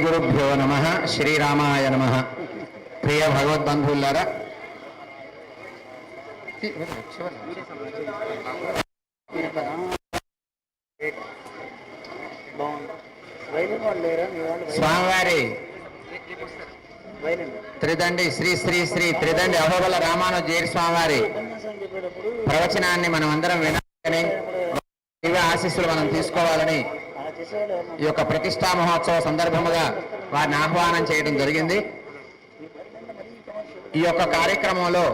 గురుభ్యో నమః. శ్రీరామాయ నమః. ప్రియ భగవద్బంధువులారా, స్వామివారి త్రిదండి శ్రీ శ్రీ శ్రీ త్రిదండి అహోబల రామానుజీర స్వామివారి ప్రవచనాన్ని మనం అందరం వినాలని, దివ్య ఆశీస్సులు మనం తీసుకోవాలని ఈ యొక్క ప్రతిష్టా మహోత్సవ సందర్భముగా వారిని ఆహ్వానం చేయడం జరిగింది. ఈ యొక్క కార్యక్రమంలో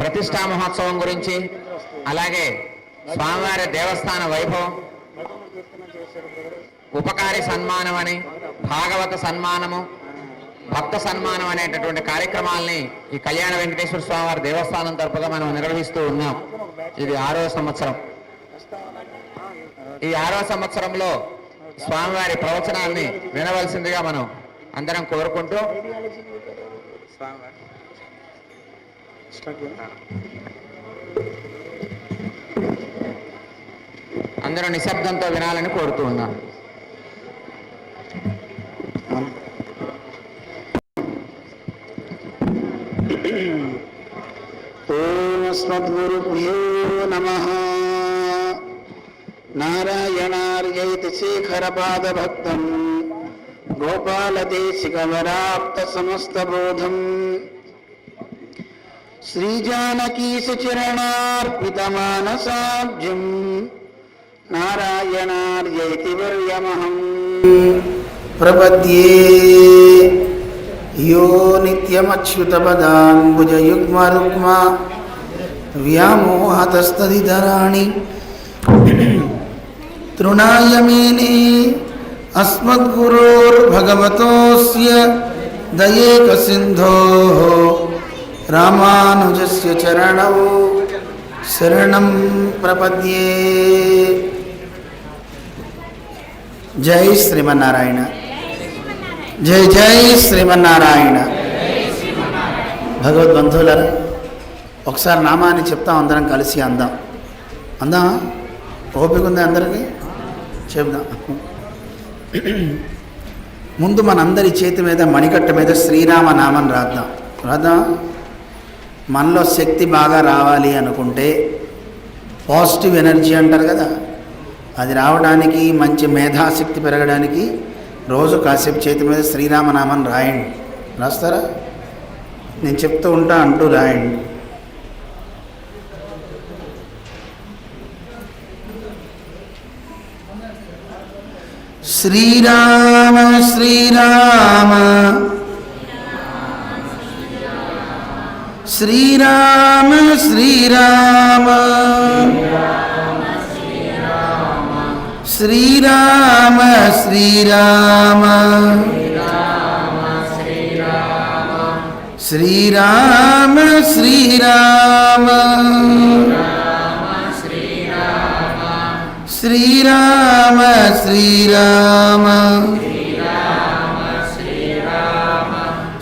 ప్రతిష్టా మహోత్సవం గురించి, అలాగే స్వామివారి దేవస్థాన వైభవం, ఉపకారి సన్మానం అని, భాగవత సన్మానము, భక్త సన్మానం అనేటటువంటి కార్యక్రమాల్ని ఈ కళ్యాణ వెంకటేశ్వర స్వామివారి దేవస్థానం తరపుగా మనం నిర్వహిస్తూ ఉన్నాం. ఇది 6వ సంవత్సరం. ఈ 6వ సంవత్సరంలో స్వామివారి ప్రవచనాన్ని వినవలసిందిగా మనం అందరం కోరుకుంటూ అందరూ నిశ్శబ్దంతో వినాలని కోరుతూ ఉన్నాను. ఓం అస్మద్గురుభ్యో నమః. నారాయణార్యైతి శేఖరపాదభక్తం గోపాలదేశికవరాప్త సమస్తబోధం శ్రీజానకీశరణార్పితమానసాబ్జం నారాయణార్యైతి వర్యమహం ప్రపద్యే. యో నిత్యమచ్యుతపదాంబుజయుగ్మరుక్మ వ్యామోహతస్తదితరాణి తృణాయ మేనే అస్మద్గురోర్భగవతోస్య దయేకసింధోః రామానుజస్య చరణౌ శరణం ప్రపద్యే. జై శ్రీమన్నారాయణ. జై జై శ్రీమన్నారాయణ. భగవద్బంధువులారా, ఒకసారి నామాన్ని చెప్తాం, అందరం కలిసి అందాం. ఓపిక ఉంది అందరికీ? చెప్దాం. ముందు మనందరి చేతి మీద, మణికట్ట మీద శ్రీరామ నామం రాద్దాం. మనలో శక్తి బాగా రావాలి అనుకుంటే, పాజిటివ్ ఎనర్జీ అంటారు కదా, అది రావడానికి, మంచి మేధాశక్తి పెరగడానికి రోజు కాసేపు చేతి మీద శ్రీరామనామం రాయండి. రాస్తారా? నేను చెప్తూ ఉంటా, అంటూ రాయండి. శ్రీరామ శ్రీరామ శ్రీరామ శ్రీరామ శ్రీరామ శ్రీరామ శ్రీరామ శ్రీరామ శ్రీరామ శ్రీరామ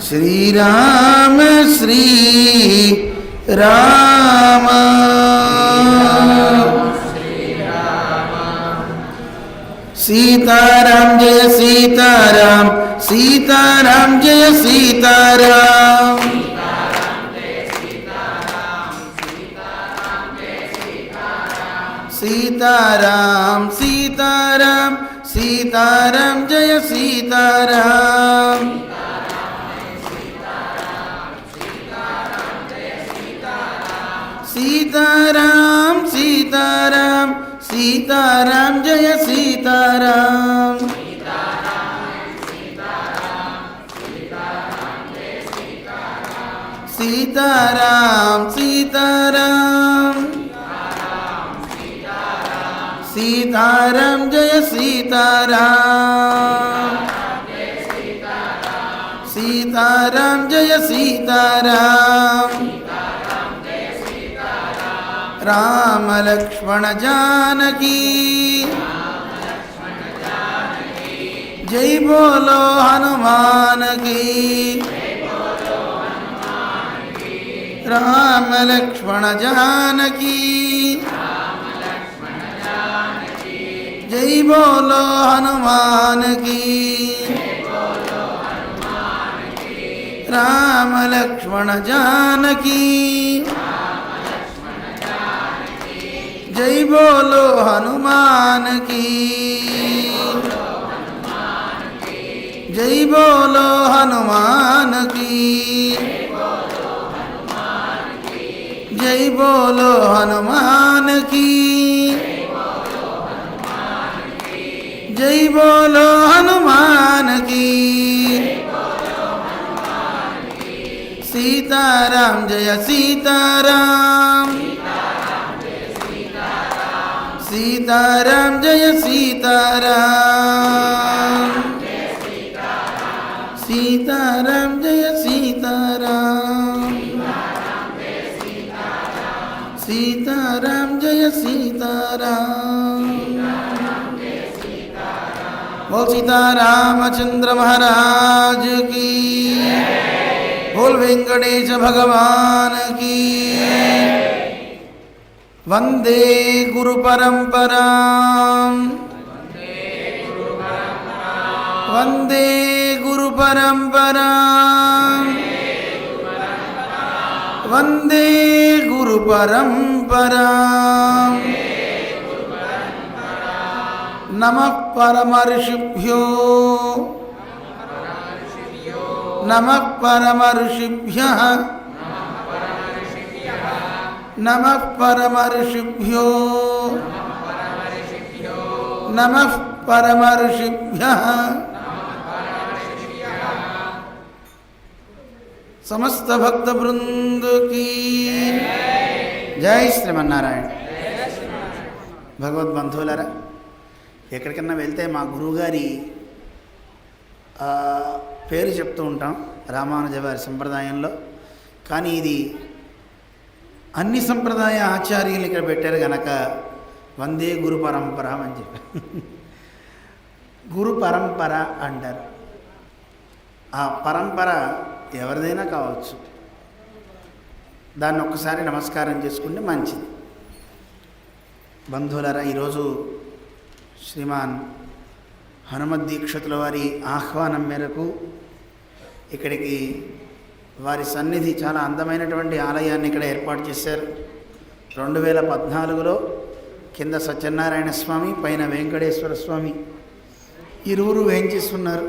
శ్రీరామ శ్రీరామ. సీతారాం జయ సీతారాం, సీతారాం జయ సీతారాం. సీతారాం సీతారాం సీతారాం జయ సీతారాం. సీతారాం సీతారాం సీతారాం జయ సీతారాం. సీతారాం సీతారాం సీతారాం జయ సీతారాం. సీతారాం జయ సీతారాం. రామ లక్ష్మణ జానకి జై బోలో హనుమాన్ की. राम लक्ष्मण जानकी జై బోలో హనుమాన్ की राम लक्ष्मण जानकी जय बोलो हनुमान की जय बोलो हनुमान की जय बोलो हनुमान की जय बोलो हनुमान की सीताराम जय सीताराम सीताराम जय सीताराम सीताराम जय सीताराम सीताराम जय सीताराम बोल सीतारामचंद्र महाराज की बोल वेंकटेश भगवान की वंदे गुरु परंपरा वंदे गुरु परंपरा वंदे गुरु परंपरा नमः परमर्षिभ्यो नमः परमर्षिभ्यः नमः परमर्षिभ्यो नमः परमर्षिभ्यः समस्त भक्त वृंद की जय श्रीमन्नारायण भगवत बंधुవులారా ఎక్కడికన్నా వెళ్తే మా గురువుగారి పేరు చెప్తూ ఉంటాం రామానుజ వారి సంప్రదాయంలో. కానీ ఇది అన్ని సంప్రదాయ ఆచార్యులు ఇక్కడ పెట్టారు కనుక వందే గురు పరంపర అని చెప్పారు. గురు పరంపర అంటారు. ఆ పరంపర ఎవరిదైనా కావచ్చు. దాన్ని ఒక్కసారి నమస్కారం చేసుకుంటే మంచిది. బంధువులారా, ఈరోజు శ్రీమాన్ హనుమత్ దీక్షితుల వారి ఆహ్వానం మేరకు ఇక్కడికి వారి సన్నిధి చాలా అందమైనటువంటి ఆలయాన్ని ఇక్కడ ఏర్పాటు చేశారు. 2014లో కింద సత్యనారాయణ స్వామి, పైన వెంకటేశ్వర స్వామి ఇరువురు వేయించేస్తున్నారు.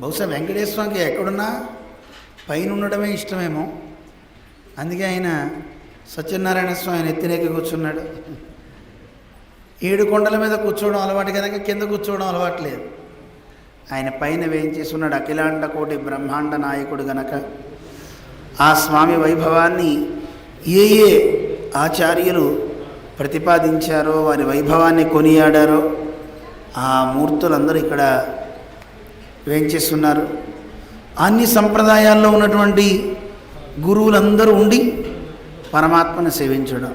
బహుశా వెంకటేశ్వర స్వామికి ఎక్కడున్నా పైన ఉండడమే ఇష్టమేమో, అందుకే ఆయన సత్యనారాయణ స్వామిని ఎత్తినేకి కూర్చున్నాడు. 7 కొండల మీద కూర్చోవడం అలవాటు కనుక కింద కూర్చోవడం అలవాటు లేదు. ఆయన పైన వేయించేస్తున్నాడు. అఖిలాండ కోటి బ్రహ్మాండ నాయకుడు గనక ఆ స్వామి వైభవాన్ని ఏ ఆచార్యులు ప్రతిపాదించారో, వారి వైభవాన్ని కొనియాడారో ఆ మూర్తులందరూ ఇక్కడ వేయించేస్తున్నారు. అన్ని సంప్రదాయాల్లో ఉన్నటువంటి గురువులందరూ ఉండి పరమాత్మను సేవించడం.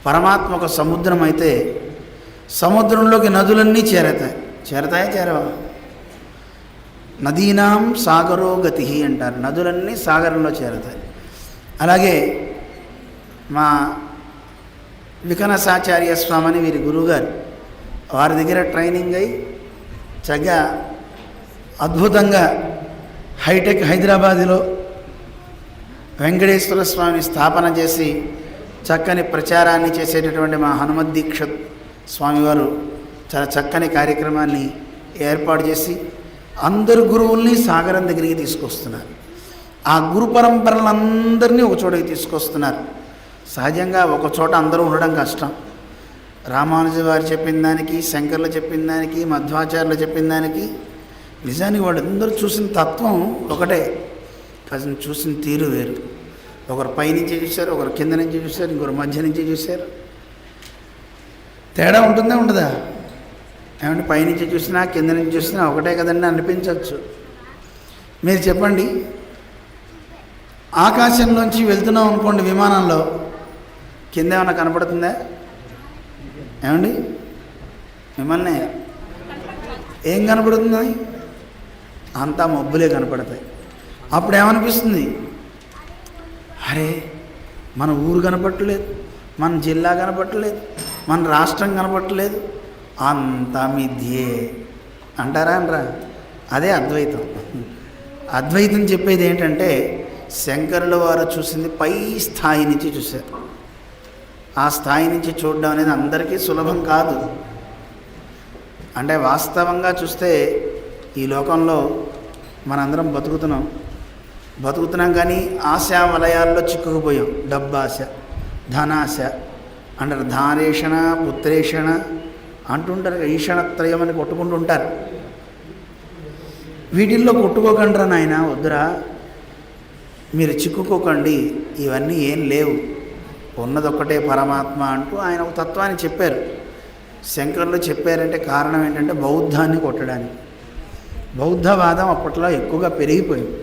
పరమాత్మ ఒక సముద్రం అయితే సముద్రంలోకి నదులన్నీ చేరతాయా చేరవా? నదీనాం సాగరో గతి అంటారు. నదులన్నీ సాగరంలో చేరతాయి. అలాగే మా వికనసాచార్య స్వామిని వీరి గురువుగారు, వారి దగ్గర ట్రైనింగ్ అయి చక్కగా అద్భుతంగా హైటెక్ హైదరాబాదులో వెంకటేశ్వర స్వామిని స్థాపన చేసి చక్కని ప్రచారాన్ని చేసేటటువంటి మా హనుమత్ దీక్షిత్ స్వామివారు చాలా చక్కని కార్యక్రమాన్ని ఏర్పాటు చేసి అందరు గురువుల్ని సాగరం దగ్గరికి తీసుకొస్తున్నారు. ఆ గురు పరంపరలందరినీ ఒక చోటకి తీసుకొస్తున్నారు. సహజంగా ఒక చోట అందరూ ఉండడం కష్టం. రామానుజ వారు చెప్పిన దానికి, శంకర్లు చెప్పిన దానికి, మధ్వాచార్యులు చెప్పిన దానికి నిజానికి వాళ్ళందరూ చూసిన తత్వం ఒకటే, కానీ చూసిన తీరు వేరు. ఒకరు పైనుంచి చూశారు, ఒకరు కింద నుంచి చూశారు, ఇంకొకరు మధ్య నుంచి చూశారు. తేడా ఉంటుందా ఉండదా? ఏమంటే పైనుంచి చూసినా కింద నుంచి చూసినా ఒకటే కదండి అనిపించవచ్చు. మీరు చెప్పండి, ఆకాశంలోంచి వెళ్తున్నాం అనుకోండి విమానంలో, కింద ఏమైనా కనపడుతుందా? ఏమండి మిమ్మల్ని ఏం కనపడుతుంది? అంతా మబ్బులే కనపడతాయి. అప్పుడు ఏమనిపిస్తుంది? అరే మన ఊరు కనపట్టలేదు, మన జిల్లా కనపట్టలేదు, మన రాష్ట్రం కనపట్టలేదు, అంత మిథ్యే అంటారా అనరా? అదే అద్వైతం. అద్వైతం చెప్పేది ఏంటంటే శంకరుల వారు చూసింది పై స్థాయి నుంచి చూశారు. ఆ స్థాయి నుంచి చూడడం అనేది అందరికీ సులభం కాదు. అంటే వాస్తవంగా చూస్తే ఈ లోకంలో మనందరం బతుకుతున్నాం కానీ ఆశా వలయాల్లో చిక్కుకుపోయాం. డబ్బాశ, ధనాశ అంటారు, ధానేషణ, పుత్రేషణ అంటుంటారు, ఈషణత్రయం అని కొట్టుకుంటూ ఉంటారు. వీటిల్లో కొట్టుకోకండిరా నాయన, వద్దురా, మీరు చిక్కుకోకండి, ఇవన్నీ ఏం లేవు, ఉన్నదొక్కటే పరమాత్మ అంటూ ఆయన ఒక తత్వాన్ని చెప్పారు. శంకరులు చెప్పారంటే కారణం ఏంటంటే బౌద్ధాన్ని కొట్టడానికి. బౌద్ధవాదం అప్పట్లో ఎక్కువగా పెరిగిపోయింది.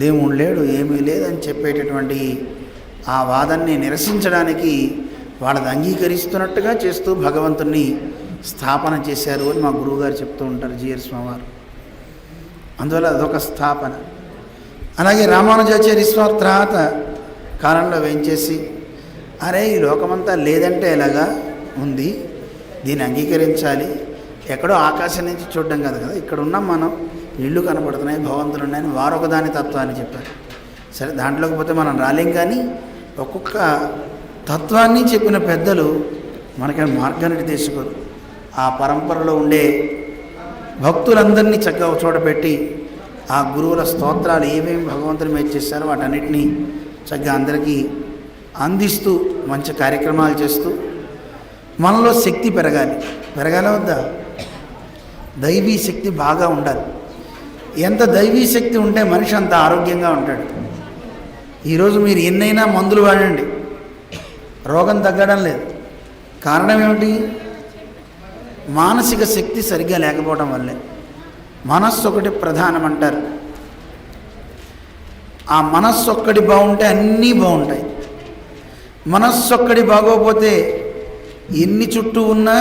దేవుడు లేడు, ఏమీ లేదని చెప్పేటటువంటి ఆ వాదాన్ని నిరసించడానికి వాళ్ళది అంగీకరిస్తున్నట్టుగా చేస్తూ భగవంతుణ్ణి స్థాపన చేశారు అని మా గురువుగారు చెప్తూ ఉంటారు, జిఆర్ స్వామివారు. అందువల్ల అదొక స్థాపన. అలాగే రామానుజాచార్య స్వామి తర్వాత కాలంలో వేంచేసి, అరే ఈ లోకమంతా లేదంటే ఎలాగా ఉంది, దీన్ని అంగీకరించాలి, ఎక్కడో ఆకాశం నుంచి చూడడం కాదు కదా, ఇక్కడ ఉన్నాం మనం, ఇళ్ళు కనపడుతున్నాయి, భవంతులు ఉన్నాయని వారు ఒకదాని తత్వాన్ని చెప్పారు. సరే దాంట్లోకి పోతే మనం రాలేం, కానీ ఒక్కొక్క తత్వాన్ని చెప్పిన పెద్దలు మనకి మార్గనిర్దేశకులు. ఆ పరంపరలో ఉండే భక్తులందరినీ చక్కగా చోటపెట్టి ఆ గురువుల స్తోత్రాలు ఏమేమి భగవంతుని మీద చేశారో వాటన్నిటినీ చక్కగా అందరికీ అందిస్తూ మంచి కార్యక్రమాలు చేస్తూ మనలో శక్తి పెరగాల వద్దా? దైవీ శక్తి బాగా ఉండాలి. ఎంత దైవీ శక్తి ఉంటే మనిషి అంత ఆరోగ్యంగా ఉంటాడు. ఈరోజు మీరు ఎన్నైనా మందులు వాడండి, రోగం తగ్గడం లేదు. కారణం ఏమిటి? మానసిక శక్తి సరిగ్గా లేకపోవడం వల్లే. మనస్సు ఒకటి ప్రధానం అంటారు. ఆ మనస్సు ఒక్కటి బాగుంటే అన్నీ బాగుంటాయి. మనస్సు ఒక్కటి బాగోపోతే ఎన్ని చుట్టూ ఉన్నా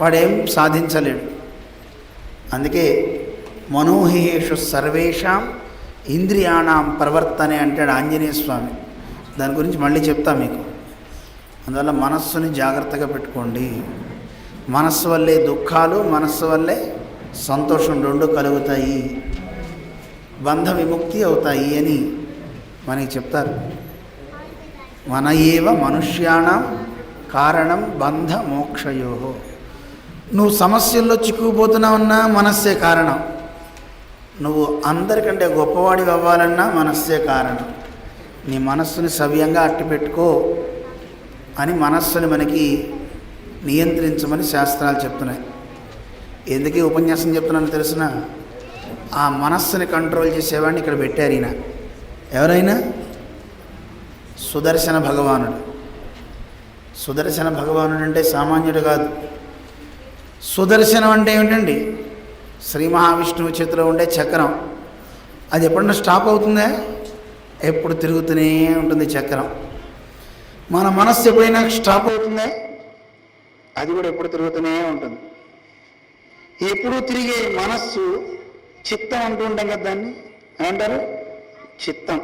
వాడేం సాధించలేడు. అందుకే మనోహేషు సర్వేషాం ఇంద్రియాణం ప్రవర్తనే అంటాడు ఆంజనేయ స్వామి. దాని గురించి మళ్ళీ చెప్తా మీకు. అందువల్ల మనస్సుని జాగ్రత్తగా పెట్టుకోండి. మనస్సు వల్లే దుఃఖాలు, మనస్సు వల్లే సంతోషం రెండు కలుగుతాయి, బంధ విముక్తి అవుతాయి అని మనకి చెప్తారు. మన ఏవ మనుష్యాణం కారణం బంధ మోక్షయో. నువ్వు సమస్యల్లో చిక్కుకుపోతున్నావన్నా మనస్సే కారణం. నువ్వు అందరికంటే గొప్పవాడివి అవ్వాలన్నా మనస్సే కారణం. నీ మనస్సుని సవ్యంగా అట్టిపెట్టుకో అని మనస్సుని మనకి నియంత్రించమని శాస్త్రాలు చెప్తున్నాయి. ఎందుకు ఈ ఉపన్యాసం చెప్తున్నాను తెలిసిన? ఆ మనస్సుని కంట్రోల్ చేసేవాడిని ఇక్కడ పెట్టారు. ఈయన ఎవరైనా సుదర్శన భగవానుడు. సుదర్శన భగవానుడు అంటే సామాన్యుడు కాదు. సుదర్శనం అంటే ఏమిటండి? శ్రీ మహావిష్ణువు చేతిలో ఉండే చక్రం. అది ఎప్పుడన్నా స్టాప్ అవుతుందా? ఎప్పుడు తిరుగుతూనే ఉంటుంది చక్రం. మన మనస్సు ఎప్పుడైనా స్టాప్ అవుతుందా? అది కూడా ఎప్పుడు తిరుగుతూనే ఉంటుంది. ఎప్పుడు తిరిగే మనస్సు చిత్తం అంటూ ఉంటాం కదా, దాన్ని ఏమంటారు? చిత్తం.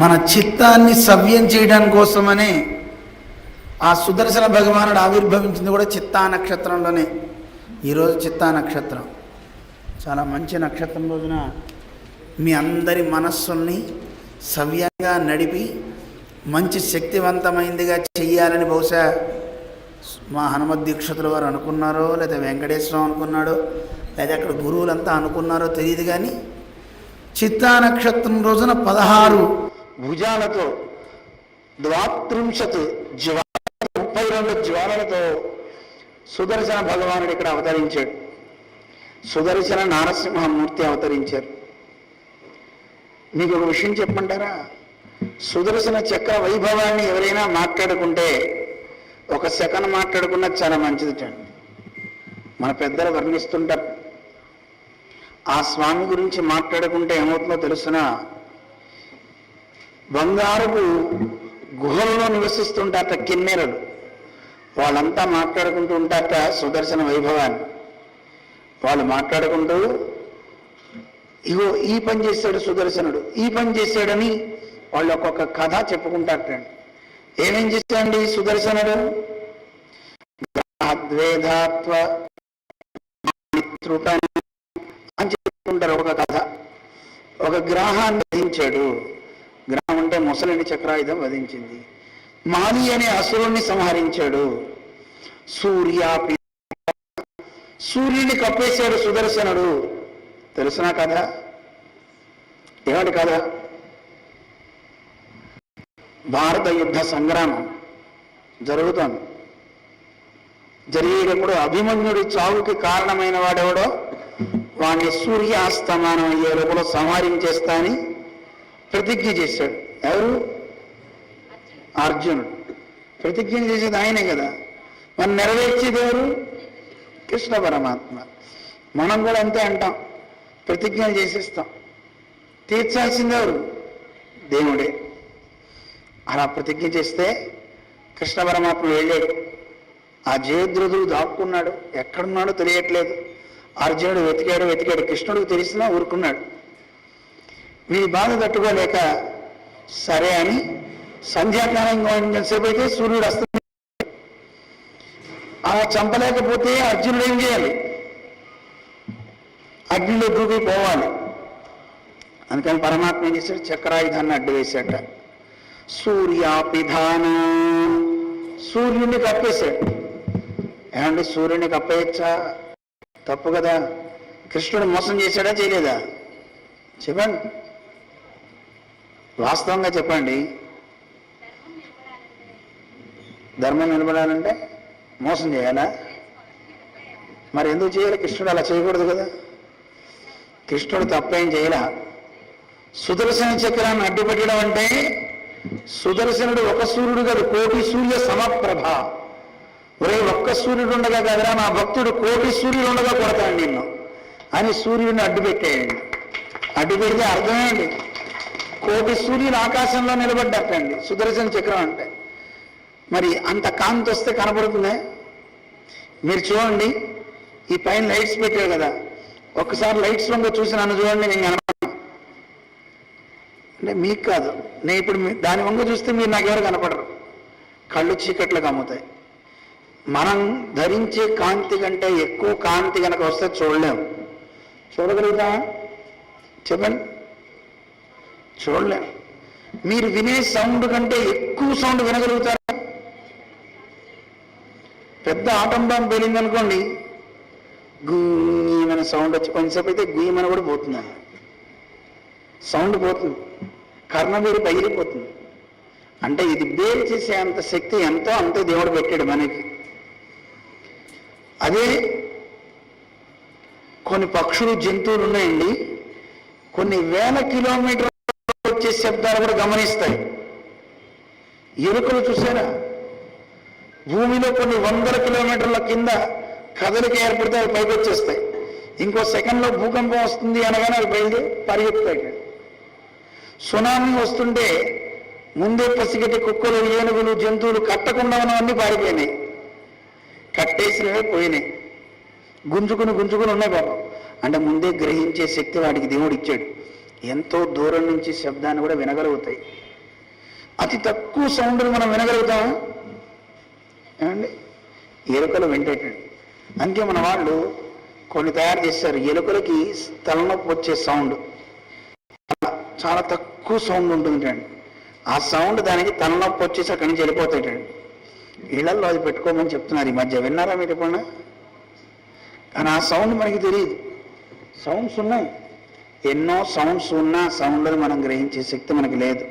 మన చిత్తాన్ని సవ్యం చేయడం కోసమనే ఆ సుదర్శన భగవానుడు ఆవిర్భవించింది కూడా చిత్తా నక్షత్రంలోనే. ఈరోజు చిత్తా నక్షత్రం చాలా మంచి నక్షత్రం. రోజున మీ అందరి మనస్సుల్ని సవ్యంగా నడిపి మంచి శక్తివంతమైందిగా చెయ్యాలని బహుశా మా హనుమద్ దీక్షితుల వారు అనుకున్నారో, లేదా వెంకటేశ్వరం అనుకున్నాడో, లేదా అక్కడ గురువులంతా అనుకున్నారో తెలియదు. కానీ చిత్తా నక్షత్రం రోజున 16 భుజాలతో 32 32 జ్వాలలతో సుదర్శన భగవానుడు ఇక్కడ అవతరించాడు. సుదర్శన నారసింహమూర్తి అవతరించారు. మీకు ఒక విషయం చెప్పమంటారా? సుదర్శన చక్ర వైభవాన్ని ఎవరైనా మాట్లాడుకుంటే, ఒక సెకండ్ మాట్లాడుకున్నా చాలా మంచిది. మన పెద్దలు వర్ణిస్తుంటారు. ఆ స్వామి గురించి మాట్లాడుకుంటే ఏమవుతుందో తెలుసునా? బంగారపు గుహల్లో నివసిస్తుంటారట కిన్నెరలు. వాళ్ళంతా మాట్లాడుకుంటూ ఉంటారట సుదర్శన వైభవాన్ని. వాళ్ళు మాట్లాడుకుంటూ, ఇగో ఈ పని చేశాడు సుదర్శనుడు, ఈ పని చేశాడని వాళ్ళు ఒక్కొక్క కథ చెప్పుకుంటారట. ఏమేం చేశాడండి సుదర్శనుడు? అద్వేధాత్వ అని చెప్పుకుంటారు. ఒక కథ, ఒక గ్రహాన్ని వధించాడు. గ్రహం అంటే ముసలిని చక్రాయుధం వధించింది. మాలి అనే అసురుణ్ణి సంహరించాడు. సూర్యుని కప్పేశాడు సుదర్శనుడు. తెలుసునా కదా? ఏమిటి కదా? భారత యుద్ధ సంగ్రామం జరుగుతోంది. జరిగేటప్పుడు అభిమన్యుడి చావుకి కారణమైన వాడెవడో వాడిని సూర్యాస్తమానం అయ్యే లోపల సంహరించేస్తా అని ప్రతిజ్ఞ చేశాడు. ఎవరు? అర్జునుడు. ప్రతిజ్ఞ చేసేది ఆయనే కదా. మనం నెరవేర్చేది ఎవరు? కృష్ణ పరమాత్మ. మనం కూడా అంతే అంటాం, ప్రతిజ్ఞలు చేసేస్తాం. తీర్చాల్సింది ఎవరు? దేవుడే. అలా ప్రతిజ్ఞ చేస్తే కృష్ణ పరమాత్మ వెళ్ళాడు. ఆ జయద్రథుడు దాక్కున్నాడు. ఎక్కడున్నాడో తెలియట్లేదు. అర్జునుడు వెతికాడు. కృష్ణుడికి తెలిసినా ఊరుకున్నాడు. వీడి బాధ తట్టుకోలేక సరే అని సంధ్యాకాలం కొంచెంసేపు అయితే సూర్యుడు అస్తమించాడు. అలా చంపలేకపోతే అర్జునుడు ఏం చేయాలి? అగ్నిలో దూకి పోవాలి. అందుకని పరమాత్మ ఏం చేశాడు? చక్రాయుధాన్ని అడ్డు వేశాట. సూర్యాపిధాన, సూర్యుడిని కప్పేశాడు. ఏమండి, సూర్యుడిని కప్పేయచ్చా? తప్పు కదా. కృష్ణుడు మోసం చేశాడా చేయలేదా? చెప్పండి, వాస్తవంగా చెప్పండి. ధర్మం నిలబడాలంటే మోసం చేయాలా? మరి ఎందుకు చేయాలి? కృష్ణుడు అలా చేయకూడదు కదా. కృష్ణుడు తప్పేం చేయలా. సుదర్శన చక్రాన్ని అడ్డుపెట్టడం అంటే, సుదర్శనుడు ఒక సూర్యుడు కాదు, కోటి సూర్య సమప్రభ. ఒరే, ఒక్క సూర్యుడు ఉండగా కదరా నా భక్తుడు కోటి సూర్యుడు ఉండగా కొడతాడు నిన్ను అని సూర్యుడిని అడ్డుపెట్టేయండి. అడ్డుపెడితే అర్థమేంటి? కోటి సూర్యులు ఆకాశంలో నిలబడ్డట్టండి సుదర్శన చక్రం అంటే. మరి అంత కాంతి వస్తే కనపడుతుందే? మీరు చూడండి, ఈ పైన లైట్స్ పెట్టారు కదా, ఒక్కసారి లైట్స్ వంగ చూసి నన్ను చూడండి, నేను కనపడను. అంటే మీకు కాదు, నేను ఇప్పుడు దాని వంగ చూస్తే మీరు నాకెవరు కనపడరు. కళ్ళు చీకట్లు కమ్ముతాయి. మనం ధరించే కాంతి కంటే ఎక్కువ కాంతి కనుక వస్తే చూడలేము. చూడగలుగుతామా? చెప్పండి, చూడలేము. మీరు వినే సౌండ్ కంటే ఎక్కువ సౌండ్ వినగలుగుతారా? పెద్ద ఆటం బాంబు పేలిందనుకోండి, గుయ్యమనే సౌండ్ వచ్చి కొంచెంసేపు అయితే గుయ్యమని కూడా పోతుందండి. సౌండ్ పోతుంది, కర్ణమీరు పగిలిపోతుంది. అంటే ఇది బేర్ చేసే అంత శక్తి ఎంతో అంతే దేవుడు పెట్టాడు మనకి. అదే కొన్ని పక్షులు, జంతువులు ఉన్నాయండి, కొన్ని వేల కిలోమీటర్లు వచ్చే శబ్దాలు కూడా గమనిస్తాయి. ఎలుకలు చూసారా? భూమిలో కొన్ని వందల కిలోమీటర్ల కింద కదలిక ఏర్పడితే అవి పైకి వచ్చేస్తాయి. ఇంకో సెకండ్లో భూకంపం వస్తుంది అనగానే అవి బయలుదేరి పరిగెత్తాయి. సునామీ వస్తుంటే ముందే పసిగట్టి కుక్కలు, ఏనుగులు, జంతువులు కట్టకుండా ఉన్నవన్నీ పారిపోయినాయి. కట్టేసినవే పోయినాయి. గుంజుకుని ఉన్నాయి పాపం. అంటే ముందే గ్రహించే శక్తి వాడికి దేవుడు ఇచ్చాడు. ఎంతో దూరం నుంచి శబ్దాన్ని కూడా వినగలుగుతాయి. అతి తక్కువ సౌండ్ని మనం వినగలుగుతామా? ఏమండి, ఎలుకలు వింటేటండి. అందుకే మన వాళ్ళు కొన్ని తయారు చేశారు, ఎలుకలకి తలనొప్పి వచ్చే సౌండ్ చాలా తక్కువ సౌండ్ ఉంటుందండి. ఆ సౌండ్ దానికి తలనొప్పి వచ్చేసి అక్కడి నుంచి వెళ్ళిపోతాయండి. ఇళ్లలో అది పెట్టుకోమని చెప్తున్నారు ఈ మధ్య. విన్నారా మీరు ఎప్పుడన్నా? కానీ ఆ సౌండ్ మనకి తెలియదు. సౌండ్స్ ఉన్నాయి, ఎన్నో సౌండ్స్ ఉన్నా సౌండ్లను మనం గ్రహించే శక్తి మనకి లేదు.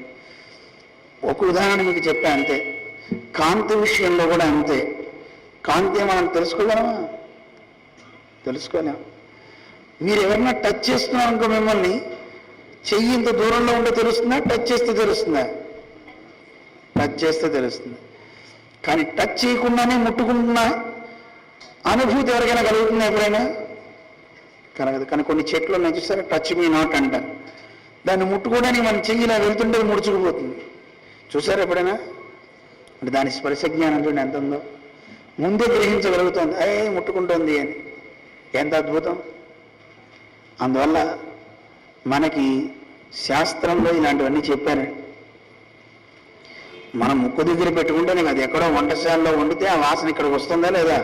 ఒక ఉదాహరణ మీకు చెప్పా అంతే. కాంతి విషయంలో కూడా అంతే. కాంతి మనం తెలుసుకోగలమా? తెలుసుకోలేము. మీరు ఎవరన్నా టచ్ చేస్తున్నారు అనుకో, మిమ్మల్ని చెయ్యి ఇంత దూరంలో ఉంటే తెలుస్తుందా? టచ్ చేస్తే తెలుస్తుందా? టచ్ చేస్తే తెలుస్తుంది. కానీ టచ్ చేయకుండానే ముట్టుకుంటున్నా అనుభూతి ఎవరికైనా కలుగుతుందా? ఎప్పుడైనా కలగదు. కానీ కొన్ని చెట్లు ఉన్నాయి చూసారా, టచ్ మీ నాట్ అంటారు. దాన్ని ముట్టుకోవడానికి మన చెయ్యి ఇలా వెళ్తుంటే ముడుచుకుపోతుంది. చూసారా ఎప్పుడైనా? అంటే దాని స్పర్శ జ్ఞానం చూడండి ఎంత ఉందో. ముందే గ్రహించగలుగుతుంది, ముట్టుకుంటుంది అని. ఎంత అద్భుతం! అందువల్ల మనకి శాస్త్రంలో ఇలాంటివన్నీ చెప్పారు. మనం ముక్కు దగ్గర పెట్టుకుంటే నీకు అది ఎక్కడో వంటశాలలో వండితే ఆ వాసన ఇక్కడికి వస్తుందా లేదా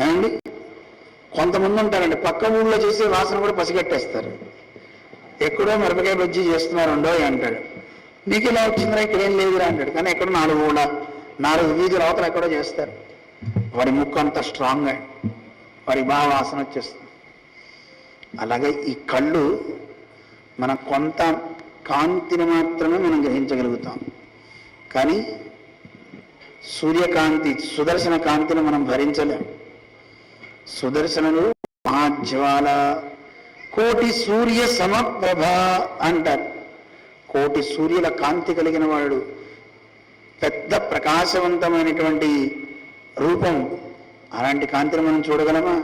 ఏమండి? కొంతమంది ఉంటారండి పక్క ఊళ్ళో చేసే వాసన కూడా పసిగట్టేస్తారు. ఎక్కడో మిరపకాయ బజ్జీ చేస్తున్నారు ఉండో అంటాడు, నీకు ఇలా వచ్చిందిరా ఇక్కడ ఏం లేదురా అంటాడు. కానీ ఎక్కడో 4 వీధుల అవతల ఎక్కడో చేస్తారు. వాడి ముక్కు అంత స్ట్రాంగ్గా, వాడి బాగా వాసన వచ్చేస్తుంది. అలాగే ఈ కళ్ళు మన కొంత కాంతిని మాత్రమే మనం గ్రహించగలుగుతాం. కానీ సూర్యకాంతి, సుదర్శన కాంతిని మనం భరించలేం. సుదర్శనుడు మహాజ్వాల, కోటి సూర్య సమప్రభ అంటారు. కోటి సూర్యుల కాంతి కలిగిన వాడు, పెద్ద ప్రకాశవంతమైనటువంటి రూపం. అలాంటి కాంతిని మనం చూడగలమా?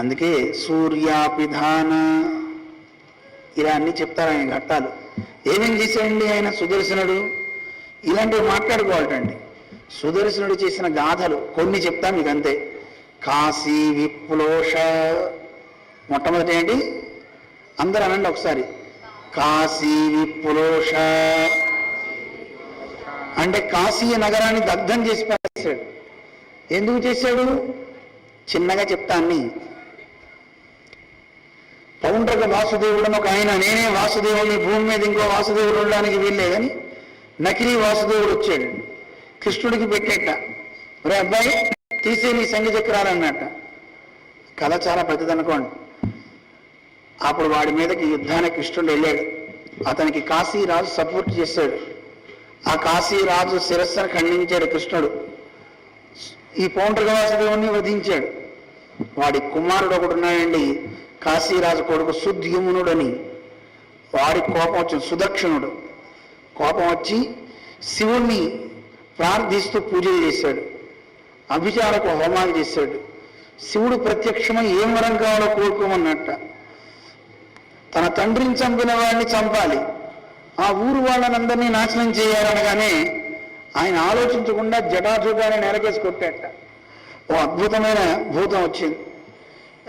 అందుకే సూర్యాపిధాన ఇలా అన్నీ చెప్తారు ఆయన ఘట్టాలు. ఏమేం చేశాడండి ఆయన సుదర్శనుడు? ఇలాంటివి మాట్లాడుకోవాలండి. సుదర్శనుడు చేసిన గాథలు కొన్ని చెప్తా మీకు అంతే. కాశీ విప్లోష, మొట్టమొదటి ఏంటి? అందరూ అనండి ఒకసారి, కాశీ విప్లోష. అంటే కాశీ నగరాన్ని దగ్ధం చేసి పారేశాడు. ఎందుకు చేశాడు? చిన్నగా చెప్తా అన్ని. పౌండ్రక వాసుదేవుడు ఒక ఆయన, నేనే వాసుదేవుడిని, భూమి మీద ఇంకో వాసుదేవుడు ఉండడానికి వీల్లేదని నకిలీ వాసుదేవుడు వచ్చాడు. కృష్ణుడికి పెట్టేట, రే అబ్బాయి తీసే నీ సంగీ చక్రాలు అన్నట్ట. కథ చాలా పెద్దదనుకోండి. అప్పుడు వాడి మీదకి యుద్ధానికి కృష్ణుడు వెళ్ళాడు. అతనికి కాశీరాజు సపోర్ట్ చేశాడు. ఆ కాశీరాజు శిరస్సును ఖండించాడు కృష్ణుడు. ఈ పౌండ్రక వాసుదేవుని వధించాడు. వాడి కుమారుడు ఒకడు ఉన్నాడండి, కాశీరాజు కొడుకు సుద్యుమ్నుడని. వాడి కోపం వచ్చింది, సుదక్షిణుడు కోపం వచ్చి శివుణ్ణి ప్రార్థిస్తూ పూజలు చేశాడు. అభిచారకు హోమాలు చేశాడు. శివుడు ప్రత్యక్షమై ఏం వరం కావాలో కోరుకోమన్నట్ట. తన తండ్రిని చంపిన వాడిని చంపాలి, ఆ ఊరు వాళ్ళనందరినీ నాశనం చేయాలనగానే ఆయన ఆలోచించకుండా జటాజుటాన్ని నేలకేసి కొట్టాట. ఓ అద్భుతమైన భూతం వచ్చింది,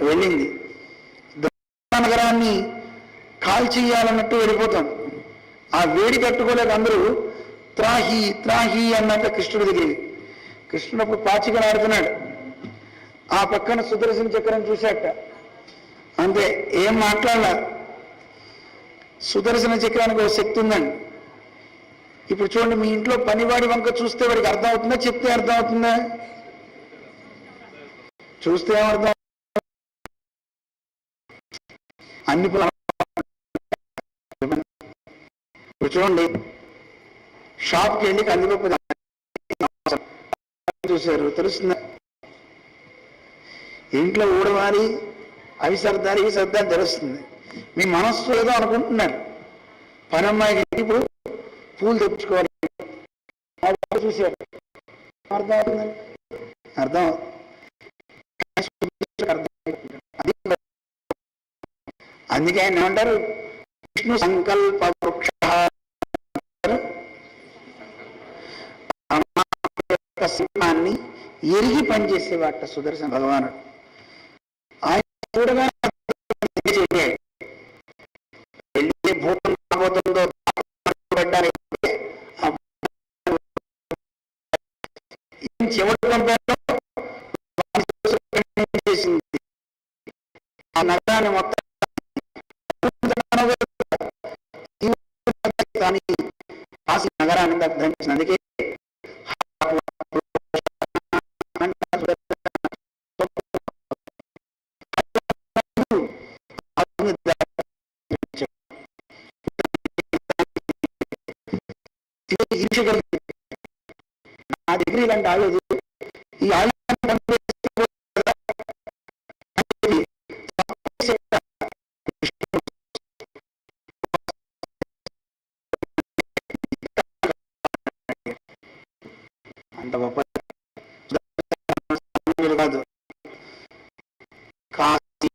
వెళ్ళింది. నగరాన్ని కాల్చేయాలన్నట్టు వెళ్ళిపోతాం. ఆ వేడి కట్టుకోలేక అందరూ త్రాహి త్రాహి అన్నట్టు కృష్ణుడి దగ్గరికి. కృష్ణుడు అప్పుడు పాచికలు ఆడుతున్నాడు. ఆ పక్కన సుదర్శన చక్రం చూశాట. అంతే, ఏం మాట్లాడలా. సుదర్శన చక్రానికి ఒక శక్తి ఉందండి. ఇప్పుడు చూడండి, మీ ఇంట్లో పనివాడి వంక చూస్తే వాడికి అర్థం అవుతుందా, చెప్తే అర్థం అవుతుందా? చూస్తే ఏమర్థం? అన్ని ఇప్పుడు చూడండి, షాప్కి వెళ్ళి కందిపప్పు చూశారు, తెలుస్తుందా? ఇంట్లో ఊడవాలి, అవి సర్దాలి ఇవి సర్దాలి తెలుస్తుంది. మీ మనస్సు ఏదో అనుకుంటున్నారు. పనమ్మాయికి ఇప్పుడు పూలు తెప్పించుకోవాలి చూశారు, అర్థం అవుతుందండి, అర్థం. అందుకే ఆయన ఏమంటారు, విష్ణు సంకల్ప వృక్ష. సింహాన్ని ఎరిగి పనిచేసేవాట సుదర్శన భగవానుడు. ఆయన చూడగా వెళ్ళే భూతం రాబోతుందో చేసింది ఆ నగరాన్ని మొత్తం కాశీ నగరాన్ని దగ్ధం చేసింది. అందుకే నా దగ్గర ఇలాంటి ఆయుధ, ఈ ఆయుధ అంత గొప్ప కాదు. కాశీ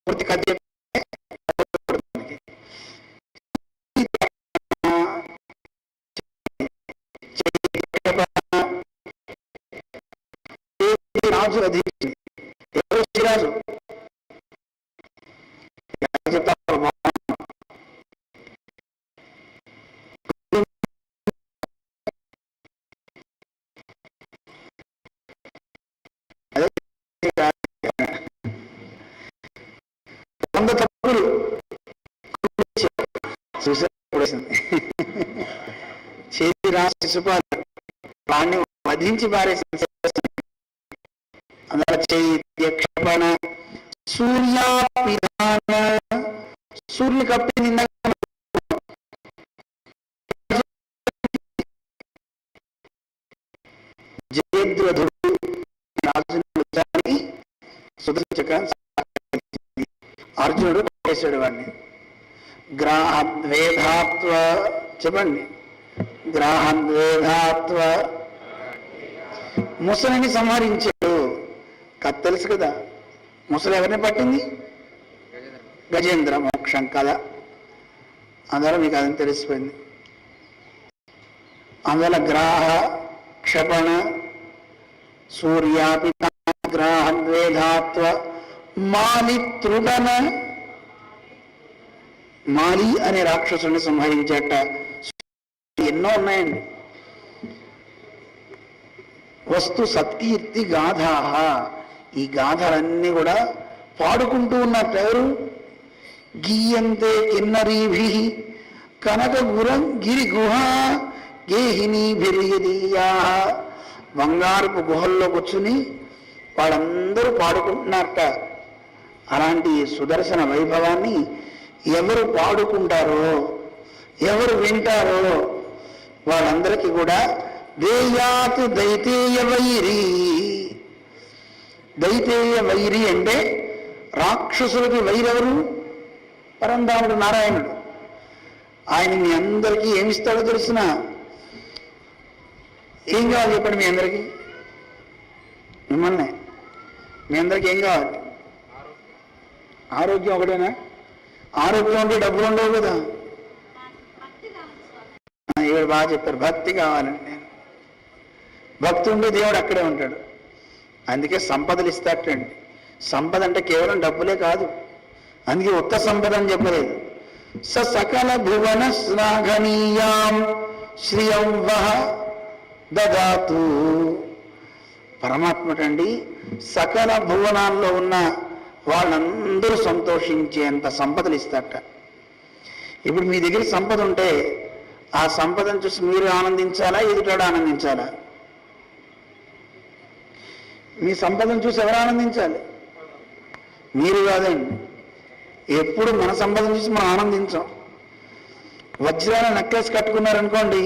పూర్తి కథ తెలిసింది. చేతి రా శిశుపాలు వాడిని వధించి పారేసింది. అందులో చైత్య క్షపణ సూర్యాపిధాన, సూర్యుని కప్పింది. జయద్రథుడు రాజుని సుదర్శక అర్జునుడు చేశాడు వాడిని. గ్రాహద్వేధాత్వ చెప్పండి, గ్రాహద్వేధాత్వ ముసలిని సంహరించాడు. కథ తెలుసు కదా, ముసలి ఎవరిని పట్టింది? గజేంద్ర మోక్షం కథ. అందువల్ల మీకు అదని తెలిసిపోయింది. అందువల్ల గ్రాహ క్షపణ సూర్యాపిత గ్రాహద్వేధాత్వ మాలితృడన, మాలి అనే రాక్షసుని సంహరించేట. ఎన్నో ఉన్నాయండి. వస్తు సత్కీర్తి గాథాహ, ఈ గాథలన్నీ కూడా పాడుకుంటూ ఉన్నట్టు. ఎవరు? గీయంతే కిన్నరీభి కనక గురం గిరి గుహ గేహినీభిర్యదీయా, బంగారపు గుహల్లో కూర్చుని వాళ్ళందరూ పాడుకుంటున్నారట. అలాంటి సుదర్శన వైభవాన్ని ఎవరు పాడుకుంటారో, ఎవరు వింటారో వాళ్ళందరికీ కూడా దేయాత్ దైతేయ వైరి. దైతేయ వైరి అంటే రాక్షసులకి వైరెవరు? పరంధాముడు నారాయణుడు. ఆయన మీ అందరికీ ఏమిస్తాడో తెలుసిన? ఏం కావాలి చెప్పండి మీ అందరికీ? మిమ్మల్ని మీ అందరికీ ఏం కావాలి? ఆరోగ్యం ఒకటేనా? ఆరోగ్యం ఉంటే డబ్బులు ఉండవు కదా. ఈవిడ బాగా చెప్పారు, భక్తి కావాలండి. నేను భక్తి ఉంటే దేవుడు అక్కడే ఉంటాడు. అందుకే సంపదలు ఇస్తాటండి. సంపద అంటే కేవలం డబ్బులే కాదు. అందుకే ఉత్త సంపద అని చెప్పలేదు. సకల భువన శ్లాఘనీయాం శ్రియం వహ దదాతు. పరమాత్మటండి సకల భువనాల్లో ఉన్న వాళ్ళందరూ సంతోషించేంత సంపదలు ఇస్తాట. ఇప్పుడు మీ దగ్గర సంపద ఉంటే ఆ సంపదను చూసి మీరు ఆనందించాలా, ఎదుటాడు ఆనందించాలా? మీ సంపదను చూసి ఎవరు ఆనందించాలి? మీరు కాదండి. ఎప్పుడు మన సంపదను చూసి మనం ఆనందించాం. వజ్రాల నెక్లెస్ కట్టుకున్నారనుకోండి,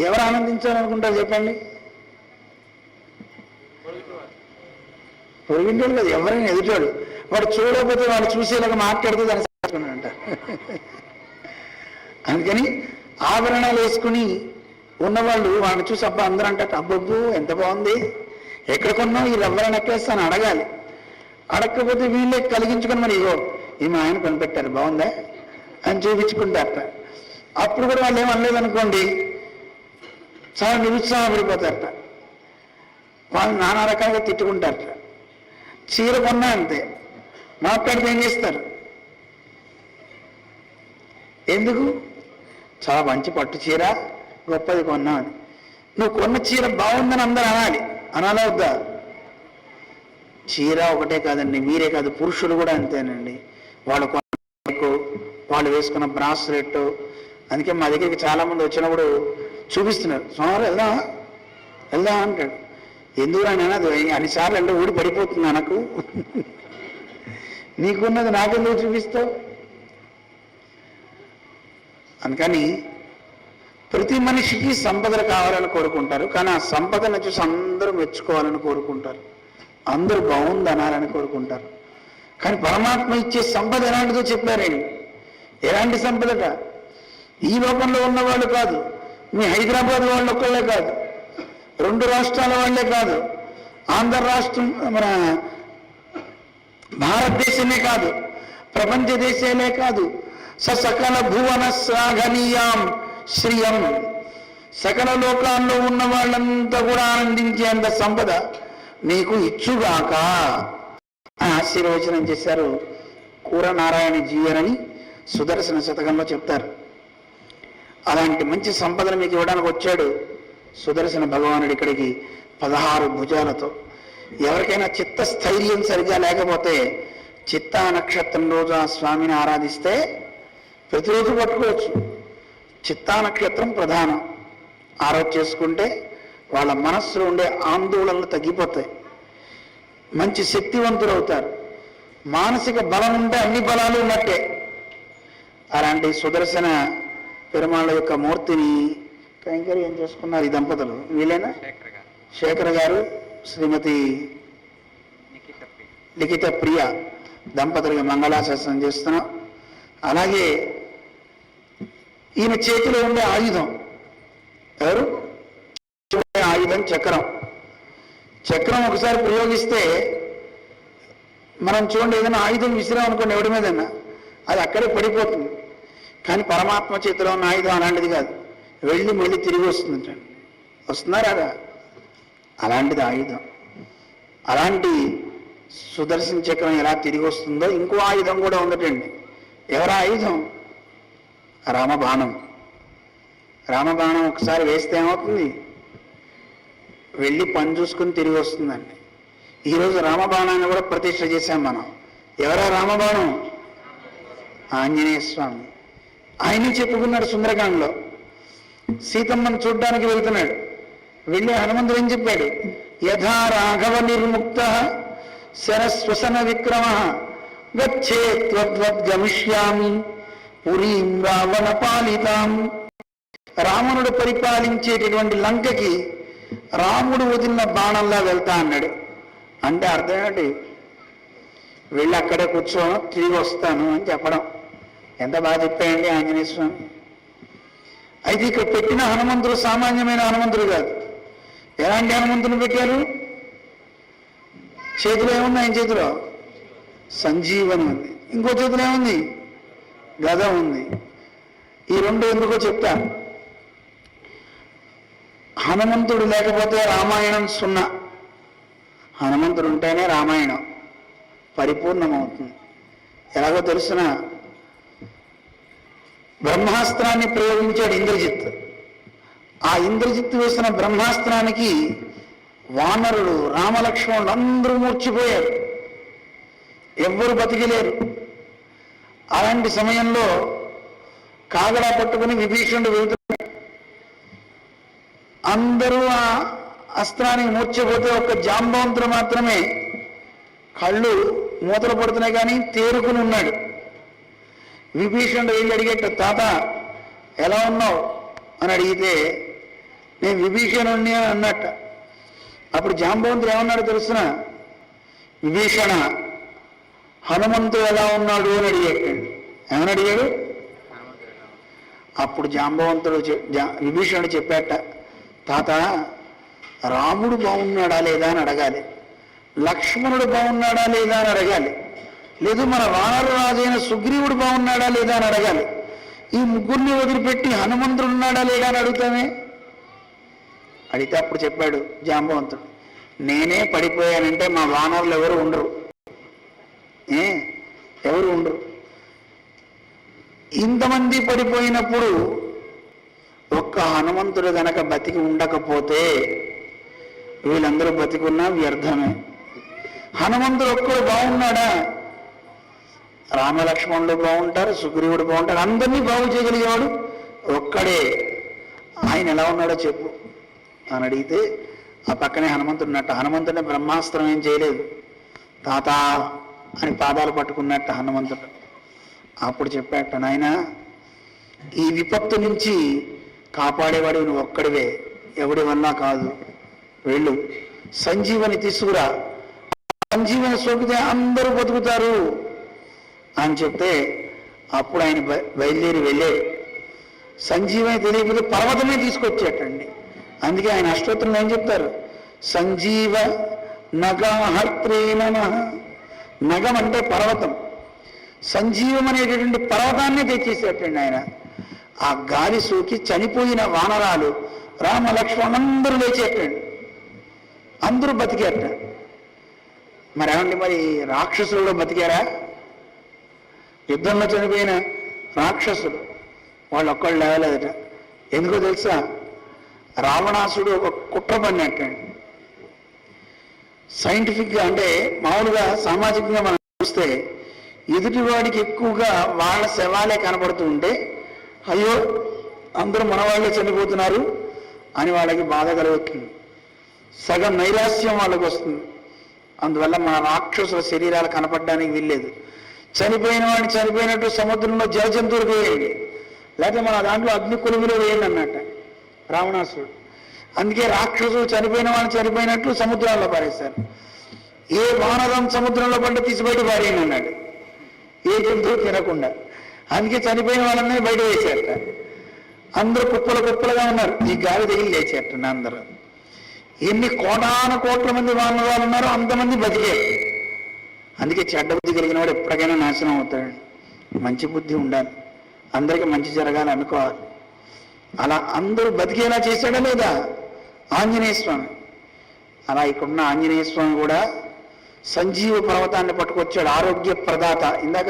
ఎవరు ఆనందించాలనుకుంటారు చెప్పండి? పొరుగింటాడు కదా, ఎవరైనా ఎదుటాడు. వాడు చూడకపోతే వాడు చూసేలాగా మాట్లాడితే దాన్ని అంట. అందుకని ఆభరణాలు వేసుకుని ఉన్నవాళ్ళు వాడిని చూసి అబ్బా అందరూ అంటారు, అబ్బబ్బు ఎంత బాగుంది, ఎక్కడ కొన్నావు ఈ రవ్వర నెక్లెస్ అని అడగాలి. అడగకపోతే వీళ్ళే కలిగించుకొని మరి ఇగో ఈ మా ఆయన కొనిపెట్టారు బాగుందా అని చూపించుకుంటారట. అప్పుడు కూడా వాళ్ళు ఏమనలేదనుకోండి, చాలా నిరుత్సాహపడిపోతారట. వాళ్ళు నానా రకాలుగా తిట్టుకుంటారట. చీర కొన్నా అంతే, మాట్లాడితే ఏం చేస్తారు? ఎందుకు? చాలా మంచి పట్టు చీర, గొప్పది కొన్నా అని. నువ్వు కొన్న చీర బాగుందని అందరూ అనాలి. అనాలా వద్దా? చీర ఒకటే కాదండి, మీరే కాదు, పురుషులు కూడా అంతేనండి. వాళ్ళు వాళ్ళు వేసుకున్న బ్రాస్లెట్. అందుకే మా దగ్గరికి చాలామంది వచ్చినప్పుడు చూపిస్తున్నారు, సోమవారం వెళ్దాం అంటాడు. ఎందుకు రానైనా అది అన్నిసార్లు అంటే ఊడి పడిపోతుంది నాకు. నీకున్నది నాకెందుకు చూపిస్తావు? అందుకని ప్రతి మనిషికి సంపదలు కావాలని కోరుకుంటారు. కానీ ఆ సంపదను చూసి అందరూ మెచ్చుకోవాలని కోరుకుంటారు, అందరూ బాగుంది అనాలని కోరుకుంటారు. కానీ పరమాత్మ ఇచ్చే సంపద ఎలాంటిదో చెప్పారండి. ఎలాంటి సంపదట? ఈ లోకంలో ఉన్నవాళ్ళు కాదు, మీ హైదరాబాద్ వాళ్ళు ఒక్కళ్ళే కాదు, 2 రాష్ట్రాల వాళ్ళే కాదు, ఆంధ్ర రాష్ట్రం మన భారతదేశమే కాదు, ప్రపంచ దేశాలే కాదు. సకల భువన శ్లాఘనీయాం శ్రియం, సకల లోకాల్లో ఉన్న వాళ్ళంతా కూడా ఆనందించేంత సంపద నీకు ఇచ్చుగాక ఆశీర్వచనం చేశారు కూర నారాయణ జీయరని సుదర్శన శతకంలో చెప్తారు. అలాంటి మంచి సంపదను మీకు ఇవ్వడానికి వచ్చాడు సుదర్శన భగవానుడు ఇక్కడికి 16 భుజాలతో. ఎవరికైనా చిత్తస్థైర్యం సరిగా లేకపోతే చిత్తా నక్షత్రం రోజు ఆ స్వామిని ఆరాధిస్తే ప్రతిరోజు పట్టుకోవచ్చు. చిత్తా నక్షత్రం ప్రధానం. ఆ రోజు చేసుకుంటే వాళ్ళ మనస్సులో ఉండే ఆందోళనలు తగ్గిపోతాయి, మంచి శక్తివంతులు అవుతారు. మానసిక బలం ఉంటే అన్ని బలాలు ఉన్నట్టే. అలాంటి సుదర్శన పెరుమాళ్ళ యొక్క మూర్తిని కైంకర్యం చేసుకున్నారు ఈ దంపతులు. వీళ్ళేనా? శేఖర్ గారు, శ్రీమతి లిఖిత ప్రియ దంపతులుగా మంగళాశాసనం చేస్తున్నాం. అలాగే ఈయన చేతిలో ఉండే ఆయుధం ఎవరు? ఆయుధం చక్రం. చక్రం ఒకసారి ప్రయోగిస్తే మనం చూడండి, ఏదైనా ఆయుధం విసిరాం అనుకోండి ఎవడి మీదైనా, అది అక్కడే పడిపోతుంది. కానీ పరమాత్మ చేతిలో ఉన్న ఆయుధం అలాంటిది కాదు, వెళ్ళి మళ్ళీ తిరిగి వస్తుంది. వస్తున్నారా? అలాంటిది ఆయుధం. అలాంటి సుదర్శన చక్రం ఎలా తిరిగి వస్తుందో ఇంకో ఆయుధం కూడా ఉందటండి. ఎవరా ఆయుధం? రామబాణం. రామబాణం ఒకసారి వేస్తే ఏమవుతుంది? వెళ్ళి పని చూసుకుని తిరిగి వస్తుందండి. ఈరోజు రామబాణాన్ని కూడా ప్రతిష్ఠ చేశాం మనం. ఎవరా రామబాణం? ఆంజనేయ స్వామి. ఆయనే చెప్పుకున్నాడు సుందరకాండలో. సీతమ్మను చూడ్డానికి వెళ్తున్నాడు. వెళ్ళి హనుమంతుడు ఏం చెప్పాడు? యథా రాఘవ నిర్ముక్త శరస్వసన విక్రమ గచ్చే త్వద్వద్ గమిష్యామి పురీం రావణ పాలితాం. రావణుడు పరిపాలించేటటువంటి లంకకి రాముడు వదిలిన బాణంలా వెళ్తా అన్నాడు. అంటే అర్థం ఏంటి? వెళ్ళి అక్కడే కూర్చోను, తిరిగి వస్తాను అని చెప్పడం. ఎంత బాగా చెప్పాయండి ఆంజనేయ స్వామి. అయితే ఇక్కడ పెట్టిన హనుమంతుడు సామాన్యమైన హనుమంతుడు కాదు. ఎలాంటి హనుమంతుని పెట్టారు? చేతిలో ఏముంది? ఆయన చేతిలో సంజీవని ఉంది. ఇంకో చేతిలో ఏముంది? గద ఉంది. ఈ రెండు ఎందుకో చెప్తా. హనుమంతుడు లేకపోతే రామాయణం సున్నా. హనుమంతుడు ఉంటేనే రామాయణం పరిపూర్ణమవుతుంది. ఎలాగో తెలుసిన, బ్రహ్మాస్త్రాన్ని ప్రయోగించాడు ఇంద్రజిత్. ఆ ఇంద్రజిత్ వేసిన బ్రహ్మాస్త్రానికి వానరుడు, రామలక్ష్మణుడు అందరూ మూర్చిపోయారు, ఎవ్వరు బతికిలేరు. అలాంటి సమయంలో కాగడా పట్టుకుని విభీషణుడు వెళ్తున్నాడు. అందరూ ఆ అస్త్రానికి మూర్చిపోతే ఒక్క జాంబవంతుడు మాత్రమే కళ్ళు మూతలు పడుతున్నాయి కానీ తేరుకుని ఉన్నాడు. విభీషణుడు వెళ్ళి అడిగేట, తాత ఎలా ఉన్నావు అని అడిగితే, నేను విభీషణుణ్ణి అని అన్నట్ట. అప్పుడు జాంబవంతుడు ఏమన్నాడు తెలుసిన? విభీషణ, హనుమంతుడు ఎలా ఉన్నాడు అని అడిగాడు. ఏమని అడిగాడు? అప్పుడు జాంబవంతుడు విభీషణుడు చెప్పాట, తాత రాముడు బాగున్నాడా లేదా అని అడగాలి, లక్ష్మణుడు బాగున్నాడా లేదా అని అడగాలి, లేదు మన వానరు రాజైన సుగ్రీవుడు బాగున్నాడా లేదా అని అడగాలి. ఈ ముగ్గురిని వదిలిపెట్టి హనుమంతుడు ఉన్నాడా లేదా అని అడుగుతామే. అడిగితే అప్పుడు చెప్పాడు జాంబవంతుడు, నేనే పడిపోయానంటే మా వానరులు ఎవరు ఉండరు, ఎవరు ఉండరు. ఇంతమంది పడిపోయినప్పుడు ఒక్క హనుమంతుడు గనక బతికి ఉండకపోతే వీళ్ళందరూ బతికున్నా వ్యర్థమే. హనుమంతుడు ఒక్కడు బాగున్నాడా? రామలక్ష్మణుడు బాగుంటారు, సుగ్రీవుడు బాగుంటారు, అందరినీ బాగు చేయగలిగేవాడు ఒక్కడే. ఆయన ఎలా ఉన్నాడో చెప్పు అని అడిగితే ఆ పక్కనే హనుమంతుడు ఉన్నట్టు. హనుమంతుడిని బ్రహ్మాస్త్రం ఏం చేయలేదు. తాత అని పాదాలు పట్టుకున్నట్టు హనుమంతుడు. అప్పుడు చెప్పాట, నాయన ఈ విపత్తు నుంచి కాపాడేవాడు నువ్వు ఒక్కడివే, ఎవడి వల్ల కాదు. వెళ్ళు, సంజీవని తీసుకురా, సంజీవని సోకితే అందరూ బతుకుతారు అని చెప్తే అప్పుడు ఆయన బయలుదేరి వెళ్ళాడు. సంజీవని తెలియకపోతే పర్వతమే తీసుకొచ్చేటండి. అందుకే ఆయన అష్టోత్తరంలో ఏం చెప్తారు? సంజీవ నగహర్త్రే నమః. నగం అంటే పర్వతం, సంజీవం అనేటటువంటి పర్వతాన్ని తెచ్చేసేటండి ఆయన. ఆ గాలి సోకి చనిపోయిన వానరాలు రామ లక్ష్మణులు అందరూ లేచేటండి, అందరూ బతికేట. మరి ఏమండి, మరి రాక్షసులు బతికారా? యుద్ధంలో చనిపోయిన రాక్షసులు వాళ్ళు ఒక్కళ్ళు లేవలేదట. ఎందుకో తెలుసా? రావణాసుడు ఒక కుట్ర పడినట్టండి. సైంటిఫిక్గా అంటే మామూలుగా సామాజికంగా మనం చూస్తే ఎదుటివాడికి ఎక్కువగా వాళ్ళ శవాలే కనపడుతూ ఉంటే అయ్యో అందరూ మన వాళ్ళే చనిపోతున్నారు అని వాళ్ళకి బాధ కలుగుతుంది, సగం నైరాస్యం వాళ్ళకి వస్తుంది. అందువల్ల మన రాక్షసుల శరీరాలు కనపడడానికి వీల్లేదు. చనిపోయిన వాడిని చనిపోయినట్టు సముద్రంలో జలజంతువులకు వేయండి, లేకపోతే మన దాంట్లో అగ్ని కొలువులో వేయండి అన్నట్ట రావణాసురుడు. అందుకే రాక్షసులు చనిపోయిన వాళ్ళని చనిపోయినట్లు సముద్రాల్లో పారేశారు. ఏ వానరం సముద్రంలో పడ్డ తీసి బయట పారేయండి అన్నాడు, ఏ జంతువు తినకుండా. అందుకే చనిపోయిన వాళ్ళని బయట వేసేట. అందరూ కుప్పలు కుప్పలుగా ఉన్నారు, ఈ గాలి తగిలి లేచేట అందరూ. ఎన్ని కోటాన కోట్ల మంది వానరాలు ఉన్నారో అంతమంది బతికారు. అందుకే చెడ్డ బుద్ధి కలిగిన వాడు ఎప్పటికైనా నాశనం అవుతాడు. మంచి బుద్ధి ఉండాలి, అందరికీ మంచి జరగాలి అనుకోవాలి. అలా అందరూ బతికేలా చేశాడా లేదా ఆంజనేయ స్వామి? అలా ఇక్కడున్న ఆంజనేయ స్వామి కూడా సంజీవ పర్వతాన్ని పట్టుకొచ్చాడు, ఆరోగ్య ప్రదాత. ఇందాక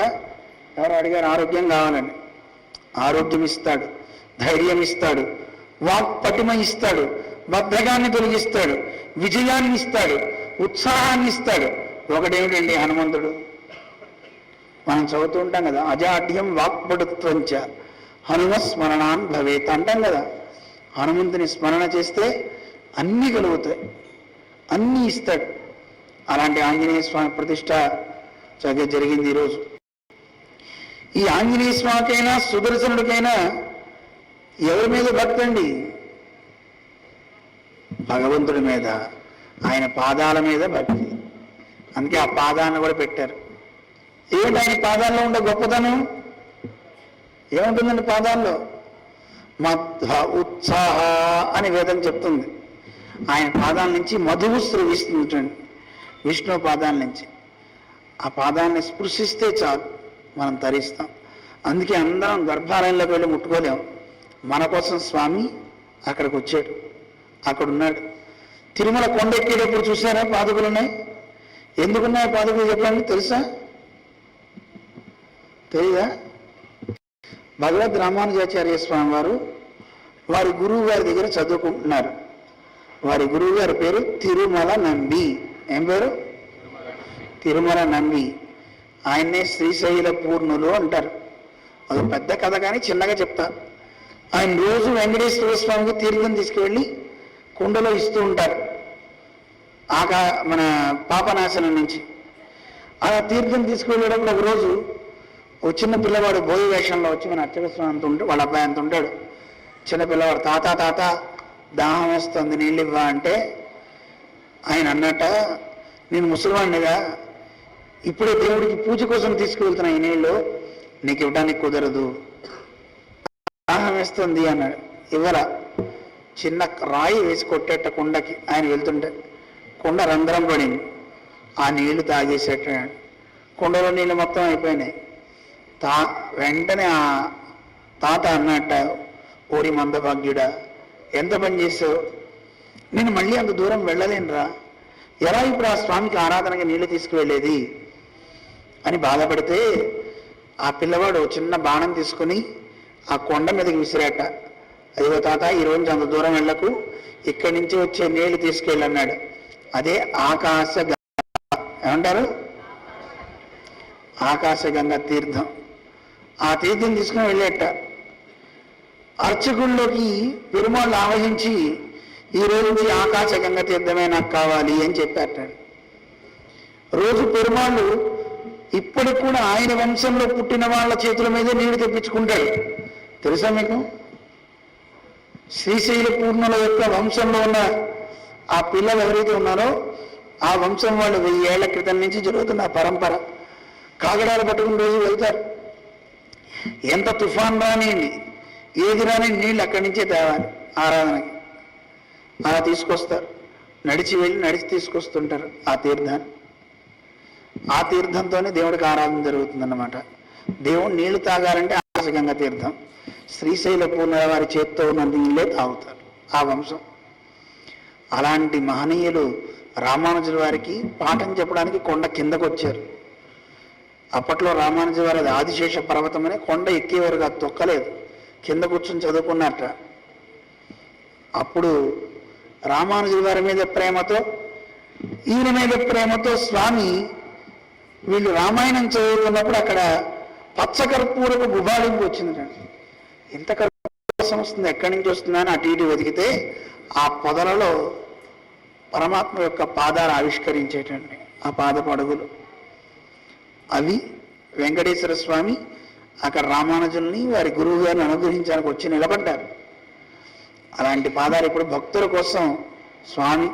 ఎవరు అడిగారు ఆరోగ్యం కావాలని? ఆరోగ్యం ఇస్తాడు, ధైర్యం ఇస్తాడు, వాక్ పటిమ ఇస్తాడు, బద్ధకాన్ని తొలగిస్తాడు, విజయాన్ని ఇస్తాడు, ఉత్సాహాన్ని ఇస్తాడు. ఒకటేమిటండి హనుమంతుడు? మనం చదువుతూ ఉంటాం కదా, అజాడ్యం వాక్పటుత్వంచ హనుమస్మరణాన్ భవేత్ అంటాం కదా. హనుమంతుని స్మరణ చేస్తే అన్నీ కలుగుతాయి, అన్నీ ఇస్తాడు. అలాంటి ఆంజనేయ స్వామి ప్రతిష్ట చక్కగా జరిగింది ఈరోజు. ఈ ఆంజనేయ స్వామికైనా సుదర్శనుడికైనా ఎవరి మీద భక్తి అండి? భగవంతుడి మీద, ఆయన పాదాల మీద భక్తి. అందుకే ఆ పాదాలను కూడా పెట్టారు. ఏమిటి ఆయన పాదాల్లో ఉండే గొప్పతనం? ఏముంటుందండి పాదాల్లో? మధ్వ ఉత్సాహ అని వేదం చెప్తుంది. ఆయన పాదాల నుంచి మధువు స్రవిస్తుంది విష్ణు పాదాల నుంచి. ఆ పాదాన్ని స్పృశిస్తే చాలు మనం తరిస్తాం. అందుకే అందరం గర్భాలయంలోకి వెళ్ళి ముట్టుకోలేము. మన కోసం స్వామి అక్కడికి వచ్చాడు, అక్కడ ఉన్నాడు. తిరుమల కొండ ఎక్కేటప్పుడు చూసారా పాదుకలు ఉన్నాయి? ఎందుకున్నాయి పాదుకలు చెప్పండి, తెలుసా? తెలీదా? భగవద్ రామానుజాచార్య స్వామి వారు వారి గురువు గారి దగ్గర చదువుకుంటున్నారు. వారి గురువు గారి పేరు తిరుమల నంబి. ఏం పేరు? తిరుమల నంబి. ఆయన్నే శ్రీశైల పూర్ణులు అంటారు. అది పెద్ద కథ కానీ చిన్నగా చెప్తా. ఆయన రోజు వెంకటేశ్వర స్వామికి తీర్థం తీసుకువెళ్ళి కుండలో ఇస్తూ ఉంటారు, మన పాపనాశనం నుంచి. అలా తీర్థం తీసుకువెళ్ళేటప్పుడు ఒకరోజు ఒక చిన్న పిల్లవాడు బోయి వేషంలో వచ్చి మన అర్చక స్వామి అంత ఉంటే, వాళ్ళ అబ్బాయి అంత ఉంటాడు, చిన్న పిల్లవాడు, తాత తాత దాహం వస్తుంది నీళ్ళు ఇవ్వా అంటే ఆయన అన్నట్ట, నేను ముసలివాడినిగా ఇప్పుడే దేవుడికి పూజ కోసం తీసుకువెళ్తున్నా ఈ నీళ్ళు, నీకు ఇవ్వడానికి కుదరదు, దాహం వేస్తుంది అన్నాడు. ఇవ్వరా? చిన్న రాయి వేసి కొట్టేట కుండకి. ఆయన వెళ్తుంటే కుండ రంధ్రం పడింది, ఆ నీళ్లు తాగేసేట. కుండలో నీళ్ళు మొత్తం అయిపోయినాయి. వెంటనే ఆ తాత అన్నట్ట, ఓరి మందభాగ్యుడా, ఎంత పని చేసావు, నేను మళ్ళీ అంత దూరం వెళ్ళలేనురా, ఎలా ఇప్పుడు ఆ స్వామికి ఆరాధనగా నీళ్లు తీసుకువెళ్ళేది అని బాధపడితే, ఆ పిల్లవాడు చిన్న బాణం తీసుకుని ఆ కొండ మీదకి విసిరాట. అదిగో తాత, ఈరోజు అంత దూరం వెళ్ళకు, ఇక్కడి నుంచి వచ్చే నీళ్లు తీసుకెళ్ళన్నాడు. అదే ఆకాశగంగ. ఏమంటారు? ఆకాశగంగ తీర్థం. ఆ తీర్థం తీసుకుని వెళ్ళేట. అర్చకుల్లోకి పెరుమాళ్ళు ఆవహించి, ఈ రోజు నుంచి ఆకాశగంగ తీర్థమే నాకు కావాలి అని చెప్పారట. రోజు పెరుమాళ్ళు ఇప్పటికి కూడా ఆయన వంశంలో పుట్టిన వాళ్ళ చేతుల మీదే నీళ్లు తెప్పించుకుంటాడు. తెలుసా మీకు? శ్రీశైల పూర్ణుల యొక్క వంశంలో ఉన్న ఆ పిల్లలు ఎవరైతే ఉన్నారో ఆ వంశం వాళ్ళు 1000 ఏళ్ల క్రితం నుంచి జరుగుతున్న ఆ పరంపర. కాగడాలు పట్టుకుని రోజు వెళ్తారు. ఎంత తుఫాన్ రానియండి, ఏది రాని నీళ్ళు అక్కడి నుంచే తేవాలి ఆరాధనకి. అలా తీసుకొస్తారు, నడిచి వెళ్ళి నడిచి తీసుకొస్తుంటారు ఆ తీర్థాన్ని. ఆ తీర్థంతోనే దేవుడికి ఆరాధన జరుగుతుందన్నమాట. దేవుడు నీళ్లు తాగాలంటే ఆకాశగంగ తీర్థం. శ్రీశైల పూర్ణ వారి చేత్తో ఉన్న నీళ్ళే తాగుతారు ఆ వంశం. అలాంటి మహనీయులు రామానుజుల వారికి పాఠం చెప్పడానికి కొండ కిందకు వచ్చారు. అప్పట్లో రామానుజు వారి ఆదిశేష పర్వతం అనే కొండ ఎక్కేవారు కాదు, తొక్కలేదు, కింద కూర్చొని చదువుకున్నట్ట. అప్పుడు రామానుజుల వారి మీద ప్రేమతో, ఈయన మీద ప్రేమతో స్వామి వీళ్ళు రామాయణం చదువుతున్నప్పుడు అక్కడ పచ్చకర్పూరపు గుబాళింపు వచ్చిందండి. ఇంత కర్పూరం వస్తుంది, ఎక్కడి నుంచి వస్తుందా అని అటు ఇటు వెతికితే ఆ పొదలలో పరమాత్మ యొక్క పాదాలు ఆవిష్కరించేటండి. ఆ పాదపు అడుగులు అవి వెంకటేశ్వర స్వామి అక్కడ రామానుజుల్ని వారి గురువు గారిని అనుగ్రహించడానికి వచ్చి నిలబడ్డారు. అలాంటి పాదాలు ఇప్పుడు భక్తుల కోసం స్వామి,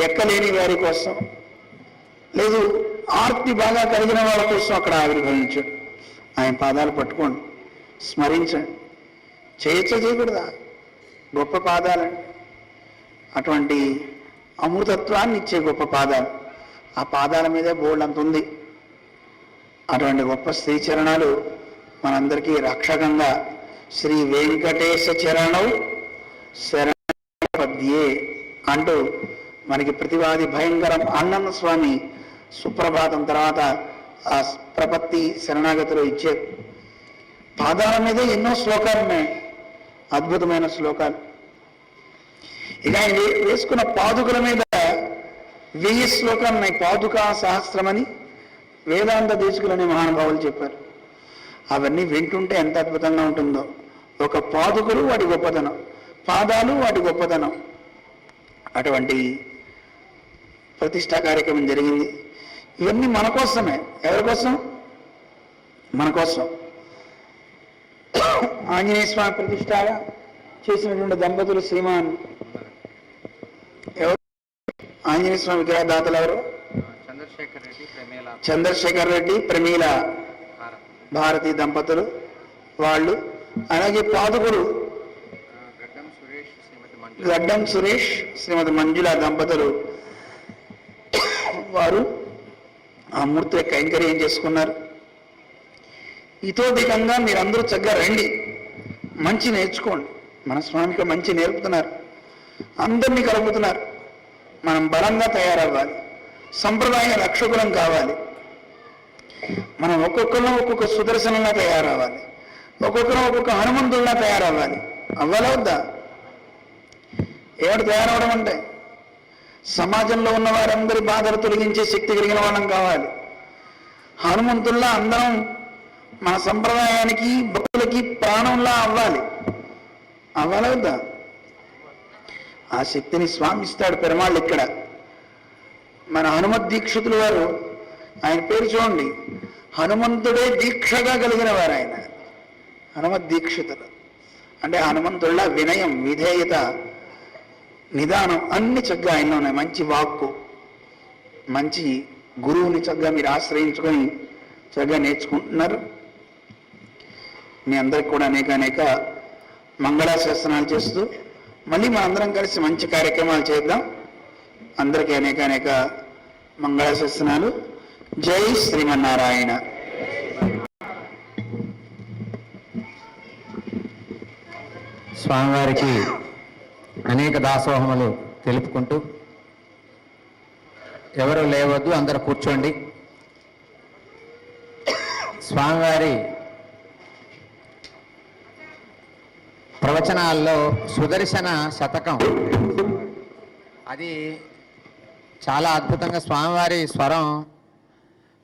ఎక్కలేని వారి కోసం, లేదు ఆర్తి బాగా కలిగిన వాళ్ళ కోసం అక్కడ ఆవిర్భవించాడు. ఆయన పాదాలు పట్టుకోండి, స్మరించండి. చేయకూడదా? గొప్ప పాదాలండి. అటువంటి అమృతత్వాన్ని ఇచ్చే గొప్ప పాదాలు. ఆ పాదాల మీదే బోల్డ్ ఉంది. అటువంటి గొప్ప శ్రీ చరణాలు మనందరికీ రక్షకంగా శ్రీ వెంకటేశ చరణౌ శరణపద్యే అంటూ మనకి ప్రతివాది భయంకరం అన్నన్న స్వామి సుప్రభాతం తర్వాత ఆ ప్రపత్తి శరణాగతిలో ఇచ్చే పాదాల మీదే ఎన్నో శ్లోకాలు ఉన్నాయి, అద్భుతమైన శ్లోకాలు. ఇక ఆయన వేసుకున్న పాదుకల మీద 1000 శ్లోకాలు ఉన్నాయి. పాదుకా సహస్రమని వేదాంత దేశకులని మహానుభావులు చెప్పారు. అవన్నీ వింటుంటే ఎంత అద్భుతంగా ఉంటుందో. ఒక పాదుకలు వాటి గొప్పతనం, పాదాలు వాటి గొప్పతనం. అటువంటి ప్రతిష్టా కార్యక్రమం జరిగింది. ఇవన్నీ మన కోసమే. ఎవరి కోసం? మన కోసం. ఆంజనేయ స్వామి ప్రతిష్టగా చేసినటువంటి దంపతులు శ్రీమాన్ ఎవరు? ఆంజనేయ స్వామి విగ్రహదాతలు ఎవరు? చంద్రశేఖర్ రెడ్డి, ప్రమీల భారతి దంపతులు వాళ్ళు. అలాగే పాదుకులు గడ్డం సురేష్, శ్రీమతి మంజుల దంపతులు. వారు ఆ మూర్తి కైంకర్యం చేసుకున్నారు. ఇతోధికంగా మీరందరూ చక్కగా రండి, మంచి నేర్చుకోండి. మన స్వామికి మంచి నేర్పుతున్నారు, అందరినీ కలుపుతున్నారు. మనం బలంగా తయారవ్వాలి, సంప్రదాయ రక్షకులం కావాలి. మనం ఒక్కొక్కరు ఒక్కొక్క సుదర్శనంగా తయారవ్వాలి, ఒక్కొక్కరు ఒక్కొక్క హనుమంతుల్లా తయారవ్వాలి. అవ్వాలా వద్దా? ఏమిటి తయారవడం అంటే? సమాజంలో ఉన్న వారందరి బాధలు తొలగించే శక్తి కలిగిన వాళ్ళం కావాలి. హనుమంతుల్లా అందరం మన సంప్రదాయానికి భక్తులకి ప్రాణంలా అవ్వాలి. అవ్వాలా వద్దా? ఆ శక్తిని స్వామి ఇస్తాడు పెరుమాళ్ళు. ఇక్కడ మన హనుమత్ దీక్షితులు వారు, ఆయన పేరు చూడండి, హనుమంతుడే దీక్షగా కలిగిన వారు ఆయన. హనుమత్ దీక్షితులు అంటే హనుమంతుళ్ళ వినయం, విధేయత, నిదానం అన్ని చక్కగా ఆయనలో ఉన్నాయి. మంచి వాక్కు, మంచి గురువుని చక్కగా మీరు ఆశ్రయించుకొని చక్కగా నేర్చుకుంటున్నారు. మీ అందరికి కూడా అనేక మంగళాశాసనాలు చేస్తూ మళ్ళీ మనందరం కలిసి మంచి కార్యక్రమాలు చేద్దాం. అందరికీ అనేక మంగళాశాసనాలు. జై శ్రీమన్నారాయణ. స్వామివారికి అనేక దాసోహములు తెలుపుకుంటూ, ఎవరు లేవద్దు, అందరూ కూర్చోండి. స్వామివారి ప్రవచనాల్లో సుదర్శన శతకం అది చాలా అద్భుతంగా స్వామివారి స్వరం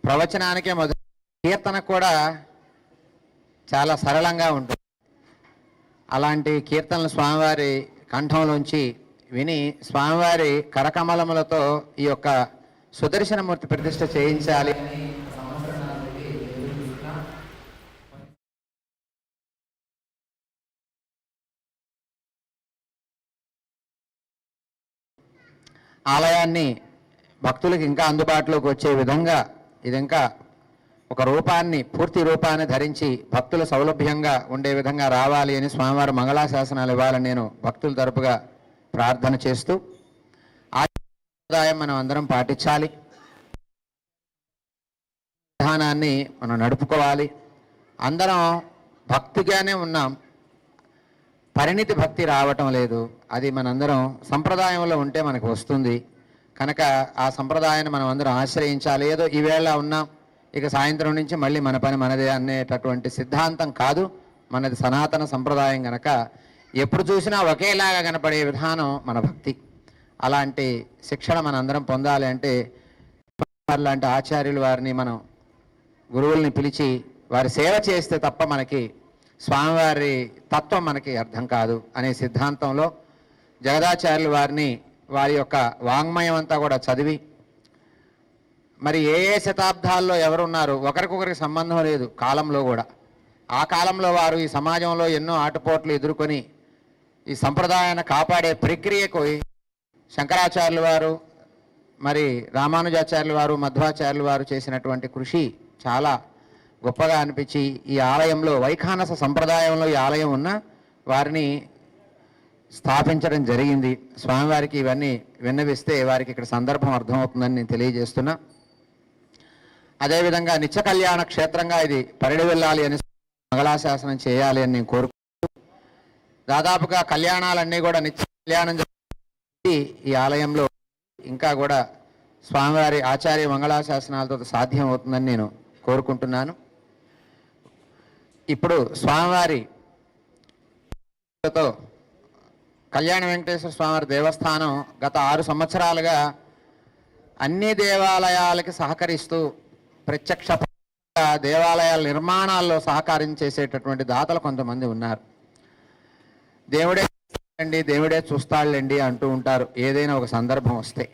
ప్రవచనానికే మొదటి, కీర్తన కూడా చాలా సరళంగా ఉంటుంది. అలాంటి కీర్తనలు స్వామివారి కంఠంలోంచి విని స్వామివారి కరకమలములతో ఈ యొక్క సుదర్శనమూర్తి ప్రతిష్ఠ చేయించాలి. ఆలయాన్ని భక్తులకు ఇంకా అందుబాటులోకి వచ్చే విధంగా ఇది ఇంకా ఒక రూపాన్ని, పూర్తి రూపాన్ని ధరించి భక్తుల సౌలభ్యంగా ఉండే విధంగా రావాలి అని స్వామివారి మంగళాశాసనాలు ఇవ్వాలని నేను భక్తుల తరపుగా ప్రార్థన చేస్తూ, ఆ సంప్రదాయం మనం అందరం పాటించాలి, విధానాన్ని మనం నడుపుకోవాలి. అందరం భక్తిగానే ఉన్నాం, పరిణితి భక్తి రావటం లేదు. అది మనందరం సంప్రదాయంలో ఉంటే మనకు వస్తుంది కనుక ఆ సంప్రదాయాన్ని మనం అందరం ఆశ్రయించాలి. ఏదో ఈవేళ ఉన్నాం, ఇక సాయంత్రం నుంచి మళ్ళీ మన పని మనదే అనేటటువంటి సిద్ధాంతం కాదు. మనది సనాతన సంప్రదాయం కనుక ఎప్పుడు చూసినా ఒకేలాగా కనపడే విధానం మన భక్తి. అలాంటి శిక్షణ మనందరం పొందాలి అంటే లాంటి ఆచార్యులు వారిని మనం గురువుల్ని పిలిచి వారి సేవ చేస్తే తప్ప మనకి స్వామివారి తత్వం మనకి అర్థం కాదు అనే సిద్ధాంతంలో జగదాచార్యులు వారిని వారి యొక్క వాంగ్మయం అంతా కూడా చదివి మరి ఏ ఏ శతాబ్దాల్లో ఎవరున్నారు ఒకరికొకరికి సంబంధం లేదు కాలంలో కూడా. ఆ కాలంలో వారు ఈ సమాజంలో ఎన్నో ఆటుపోట్లు ఎదుర్కొని ఈ సంప్రదాయాన్ని కాపాడే ప్రక్రియకు శంకరాచార్యులు వారు మరి రామానుజాచార్యులు వారు మధ్వాచార్యులు వారు చేసినటువంటి కృషి చాలా గొప్పగా అనిపించి ఈ ఆలయంలో వైఖానస సంప్రదాయంలో ఈ ఆలయం ఉన్న వారిని స్థాపించడం జరిగింది. స్వామివారికి ఇవన్నీ విన్నవిస్తే వారికి ఇక్కడ సందర్భం అర్థమవుతుందని నేను తెలియజేస్తున్నా. అదేవిధంగా నిత్య కళ్యాణ క్షేత్రంగా ఇది పరిడి వెళ్ళాలి అని మంగళాశాసనం చేయాలి అని నేను కోరుకుంటూ దాదాపుగా కళ్యాణాలన్నీ కూడా నిత్య కళ్యాణం జరిగి ఈ ఆలయంలో ఇంకా కూడా స్వామివారి ఆచార్య మంగళాశాసనాలతో సాధ్యం అవుతుందని నేను కోరుకుంటున్నాను. ఇప్పుడు స్వామివారి కళ్యాణ వెంకటేశ్వర స్వామివారి దేవస్థానం గత 6 సంవత్సరాలుగా అన్ని దేవాలయాలకి సహకరిస్తూ ప్రత్యక్ష దేవాలయాల నిర్మాణాల్లో సహకారం చేసేటటువంటి దాతలు కొంతమంది ఉన్నారు. దేవుడే చూస్తాడండి, దేవుడే చూస్తాడులేండి అంటూ ఉంటారు ఏదైనా ఒక సందర్భం వస్తే.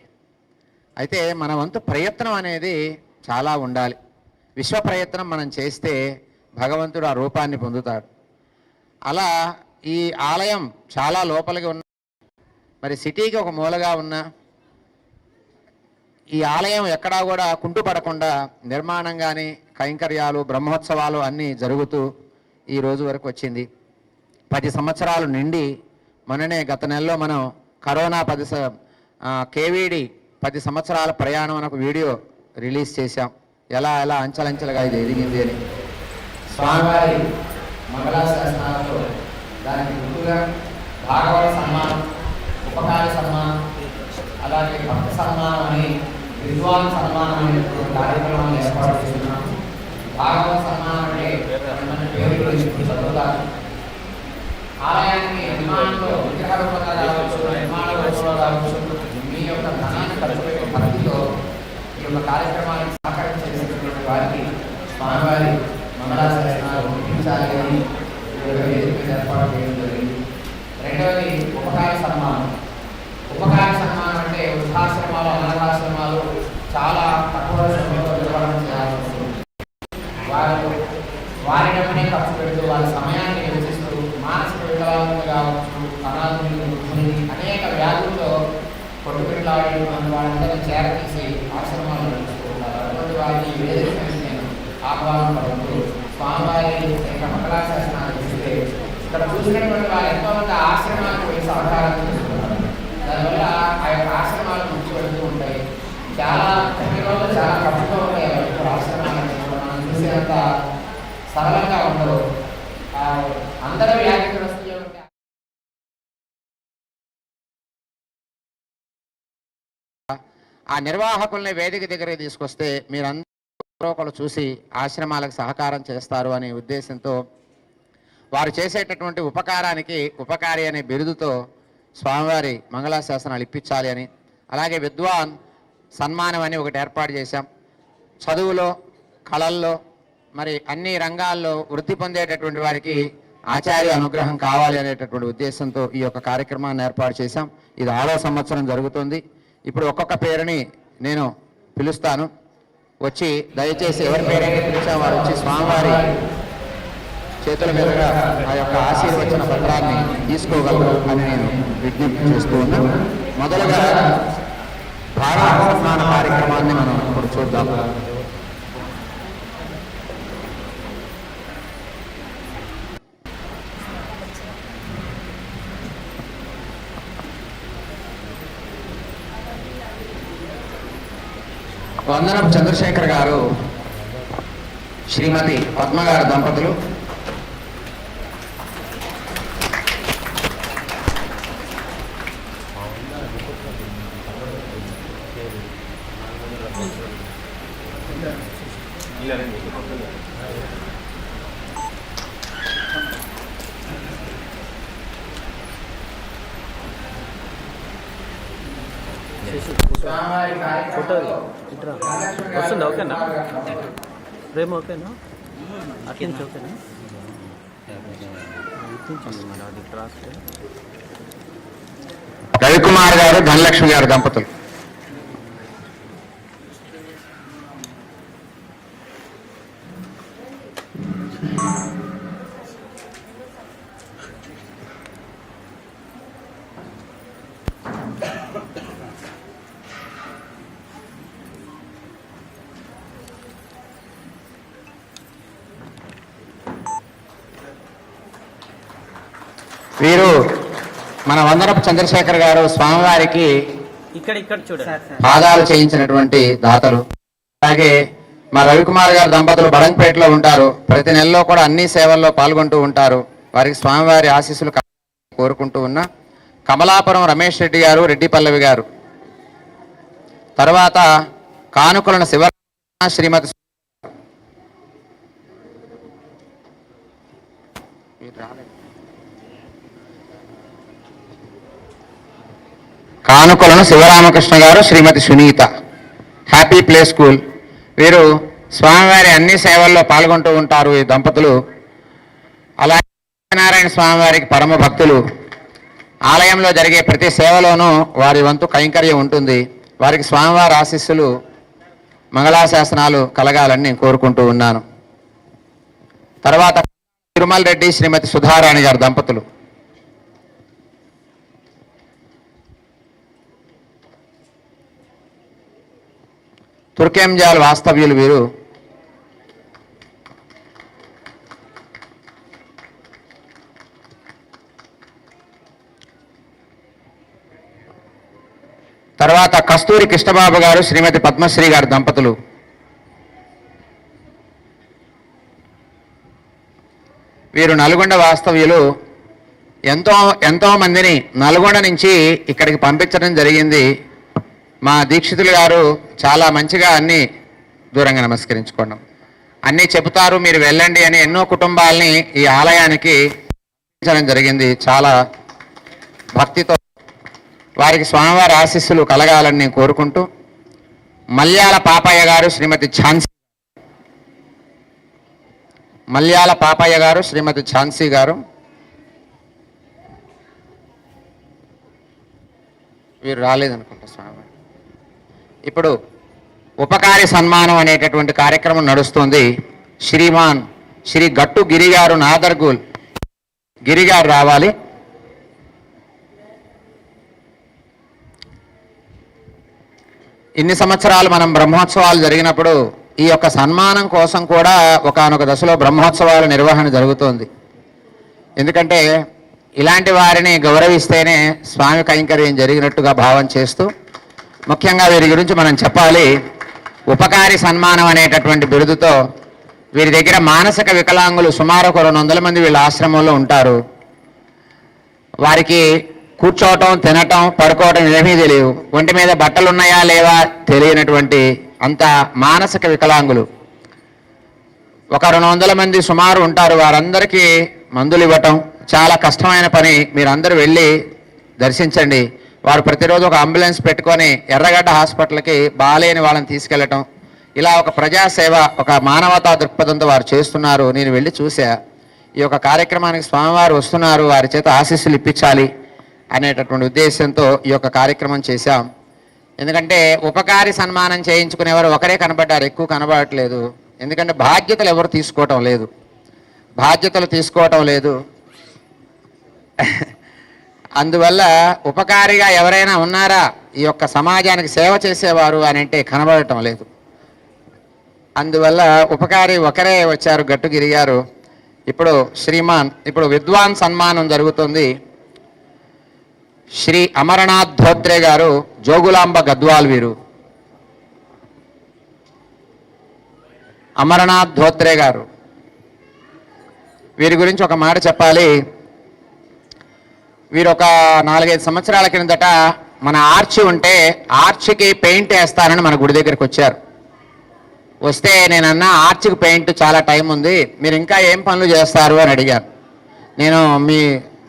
అయితే మన వంతు ప్రయత్నం అనేది చాలా ఉండాలి. విశ్వ ప్రయత్నం మనం చేస్తే భగవంతుడు ఆ రూపాన్ని పొందుతాడు. అలా ఈ ఆలయం చాలా లోపలికి ఉన్న మరి సిటీకి ఒక మూలగా ఉన్న ఈ ఆలయం ఎక్కడా కూడా కుంటుపడకుండా నిర్మాణం కానీ కైంకర్యాలు బ్రహ్మోత్సవాలు అన్నీ జరుగుతూ ఈ రోజు వరకు వచ్చింది. 10 సంవత్సరాలు నిండి మొన్ననే గత నెలలో మనం కరోనా కేవీడి 10 సంవత్సరాల ప్రయాణం అని ఒక వీడియో రిలీజ్ చేశాం. ఎలా ఎలా అంచెలంచెలుగా ఇది ఎదిగింది అని. స్వామివారి మంగళాశాసనాలతో దానికి గుర్తుగా భాగవత సన్మానం, ఉపకార సన్మానం, అలాగే భక్త సన్మానం అని విద్వాన్ సన్మానం అనేటువంటి కార్యక్రమాలు ఏర్పాటు చేస్తున్నాం. భాగవత సన్మానం అంటే మన పేరు గురించి చదువుతారు. ఆలయానికి నిర్మాణంలో విగ్రహ రూపంగా కావచ్చు, నిర్మాణ రూపంలో కావచ్చు, మీ యొక్క ధనాన్ని ఖర్చు పెట్టే భక్తితో ఈ యొక్క కార్యక్రమానికి సహకరించేటటువంటి వారికి స్వామివారి మంగళాశాసనాలు పంపించాలి అని ఏర్పాటు చేయడం జరిగింది. రెండవది ఉపకార సన్మానం. ఉపకార సన్మానం అంటే వృద్ధాశ్రమాలు, అనాథాశ్రమాలు చాలా తక్కువ సమయంలో నిర్వహణ చేయాల్సి వస్తుంది. వారి డబ్బునే ఖర్చు పెడుతూ వారి సమయాన్ని వెచ్చిస్తూ మానసిక వికలాంగులు కావచ్చు, అనాథులు, అనేక వ్యాధులతో కొట్టుపిల్లాడిన వాళ్ళందరినీ చేరతీసి ఆశ్రమాలు నడుస్తూ ఉంటారు. అటువంటి వారిని వేదిక నేను ఆహ్వానం పడుతూ స్వామివారి యొక్క మంగళాశాసనాలు ఇస్తే ఇక్కడ చూసినటువంటి వారు ఎంతోమంది ఆశ్రమాలకు పోయి సహకారం చేస్తున్నారు. దానివల్ల ఆ యొక్క ఆశ్రమాలు ముంచి వెళ్తూ ఉంటాయి. చాలా కొన్ని రోజులు చాలా కష్టంగా ఉంటాయి. ఇప్పుడు ఆశ్రమాలు మనం చూసేంత సరళంగా ఉండవు. అందరూ వ్యాధిగ్రస్తులు ఉంటే ఆ నిర్వాహకుల్ని వేదిక దగ్గరికి తీసుకొస్తే మీరందరూ ఒకరు చూసి ఆశ్రమాలకు సహకారం చేస్తారు అనే ఉద్దేశంతో వారు చేసేటటువంటి ఉపకారానికి ఉపకారి అనే బిరుదుతో స్వామివారి మంగళాశాసనాలు ఇప్పించాలి అని, అలాగే విద్వాన్ సన్మానం అని ఒకటి ఏర్పాటు చేశాం. చదువులో, కళల్లో, మరి అన్ని రంగాల్లో వృద్ధి పొందేటటువంటి వారికి ఆచార్య అనుగ్రహం కావాలి అనేటటువంటి ఉద్దేశంతో ఈ యొక్క కార్యక్రమాన్ని ఏర్పాటు చేశాం. ఇది 6వ సంవత్సరం జరుగుతుంది. ఇప్పుడు ఒక్కొక్క పేరుని నేను పిలుస్తాను. వచ్చి దయచేసి ఎవరి పేరైతే పిలిచాం వారు వచ్చి స్వామివారి చేతుల మీదుగా ఆ యొక్క ఆశీర్వచన పత్రాన్ని తీసుకోగలరు అని నేను విజ్ఞప్తి చేస్తూ ఉన్నాను. మొదలుగా భాగవత సన్మాన కార్యక్రమాన్ని మనం ఇప్పుడు చూద్దాం. వందనం చంద్రశేఖర్ గారు, శ్రీమతి పద్మ గారు దంపతులు స్వామివారి ఫోటో ఇట్రా వస్తుంది. ఓకేనా ప్రేమ? ఓకేనా? అట్నుంచి ఓకేనా? ఇట్నుంచి మరి అది క్రాస్ రవికుమార్ గారు, ధనలక్ష్మి గారు దంపతులు. వీరు మన వందరపు చంద్రశేఖర్ గారు స్వామివారికి ఇక్కడ ఇక్కడ చూడండి పాదాలు చేయించినటువంటి దాతలు. అలాగే మా రవికుమార్ గారు దంపతులు బడంపేటలో ఉంటారు. ప్రతి నెలలో కూడా అన్ని సేవల్లో పాల్గొంటూ ఉంటారు. వారికి స్వామివారి ఆశీస్సులు కోరుకుంటూ ఉన్న కమలాపురం రమేష్ రెడ్డి గారు, రెడ్డి పల్లవి గారు. తర్వాత కానుకలను శివ శ్రీమతి కానుకలను శివరామకృష్ణ గారు, శ్రీమతి సునీత, హ్యాపీ ప్లే స్కూల్. వీరు స్వామివారి అన్ని సేవల్లో పాల్గొంటూ ఉంటారు ఈ దంపతులు. అలాగే సత్యనారాయణ స్వామివారికి పరమ భక్తులు. ఆలయంలో జరిగే ప్రతి సేవలోనూ వారి వంతు కైంకర్యం ఉంటుంది. వారికి స్వామివారి ఆశీస్సులు, మంగళాశాసనాలు కలగాలని నేను కోరుకుంటూ ఉన్నాను. తర్వాత తిరుమల రెడ్డి, శ్రీమతి సుధారాణి గారు దంపతులు. తుర్కెంజాల్ వాస్తవ్యులు వీరు. తర్వాత కస్తూరి కృష్ణబాబు గారు, శ్రీమతి పద్మశ్రీ గారు దంపతులు. వీరు నల్గొండ వాస్తవ్యులు. ఎంతో మందిని నల్గొండ నుంచి ఇక్కడికి పంపించడం జరిగింది. మా దీక్షితులు గారు చాలా మంచిగా అన్ని దూరంగా నమస్కరించుకోండి, అన్నీ చెబుతారు, మీరు వెళ్ళండి అని ఎన్నో కుటుంబాలని ఈ ఆలయానికి పంపించడం జరిగింది. చాలా భక్తితో వారికి స్వామివారి ఆశీస్సులు కలగాలని నేను కోరుకుంటూ, మల్యాల పాపయ్య గారు, శ్రీమతి ఝాన్సీ, మల్యాల పాపయ్య గారు, శ్రీమతి ఝాన్సీ గారు. వీరు రాలేదనుకుంటా స్వామి. ఇప్పుడు ఉపకారి సన్మానం అనేటటువంటి కార్యక్రమం నడుస్తుంది. శ్రీమాన్ శ్రీ గట్టు గిరి గారు, నాదర్గూల్ గిరి గారు రావాలి. ఇన్ని సంవత్సరాలు మనం బ్రహ్మోత్సవాలు జరిగినప్పుడు ఈ యొక్క సన్మానం కోసం కూడా ఒకానొక దశలో బ్రహ్మోత్సవాల నిర్వహణ జరుగుతోంది. ఎందుకంటే ఇలాంటి వారిని గౌరవిస్తేనే స్వామి కైంకర్యం జరిగినట్టుగా భావం చేస్తూ, ముఖ్యంగా వీరి గురించి మనం చెప్పాలి. ఉపకారి సన్మానం అనేటటువంటి బిరుదుతో వీరి దగ్గర మానసిక వికలాంగులు సుమారు 200 మంది వీళ్ళ ఆశ్రమంలో ఉంటారు. వారికి కూర్చోవటం, తినటం, పడుకోవటం ఏమీ తెలియవు. ఒంటి మీద బట్టలు ఉన్నాయా లేవా తెలియనటువంటి అంత మానసిక వికలాంగులు ఒక 200 మంది సుమారు ఉంటారు. వారందరికీ మందులు ఇవ్వటం చాలా కష్టమైన పని. మీరందరూ వెళ్ళి దర్శించండి. వారు ప్రతిరోజు ఒక అంబులెన్స్ పెట్టుకొని ఎర్రగడ్డ హాస్పిటల్కి బాలేని వాళ్ళని తీసుకెళ్ళటం, ఇలా ఒక ప్రజాసేవ, ఒక మానవతా దృక్పథంతో వారు చేస్తున్నారు. నేను వెళ్ళి చూసా. ఈ యొక్క కార్యక్రమానికి స్వామివారు వస్తున్నారు, వారి చేత ఆశీస్సులు ఇప్పించాలి అనేటటువంటి ఉద్దేశంతో ఈ యొక్క కార్యక్రమం చేశాం. ఎందుకంటే ఉపకారి సన్మానం చేయించుకునేవారు ఒకరే కనబడ్డారు, ఎక్కువ కనబడట్లేదు. ఎందుకంటే బాధ్యతలు ఎవరు తీసుకోవటం లేదు. అందువల్ల ఉపకారిగా ఎవరైనా ఉన్నారా ఈ యొక్క సమాజానికి సేవ చేసేవారు అని అంటే కనబడటం లేదు. అందువల్ల ఉపకారి ఒకరే వచ్చారు, గట్టుగిరి గారు. ఇప్పుడు విద్వాన్ సన్మానం జరుగుతుంది. శ్రీ అమరనాథ్ ధోత్రే గారు, జోగులాంబ గద్వాల్. వీరు అమరనాథ్ ధోత్రే గారు. వీరి గురించి ఒక మాట చెప్పాలి. వీరు ఒక 4-5 సంవత్సరాల క్రిందట మన ఆర్చి ఉంటే ఆర్చికి పెయింట్ వేస్తానని మన గుడి దగ్గరికి వచ్చారు. వస్తే నేనన్నా ఆర్చికి పెయింట్ చాలా టైం ఉంది, మీరు ఇంకా ఏం పనులు చేస్తారు అని అడిగాను. నేను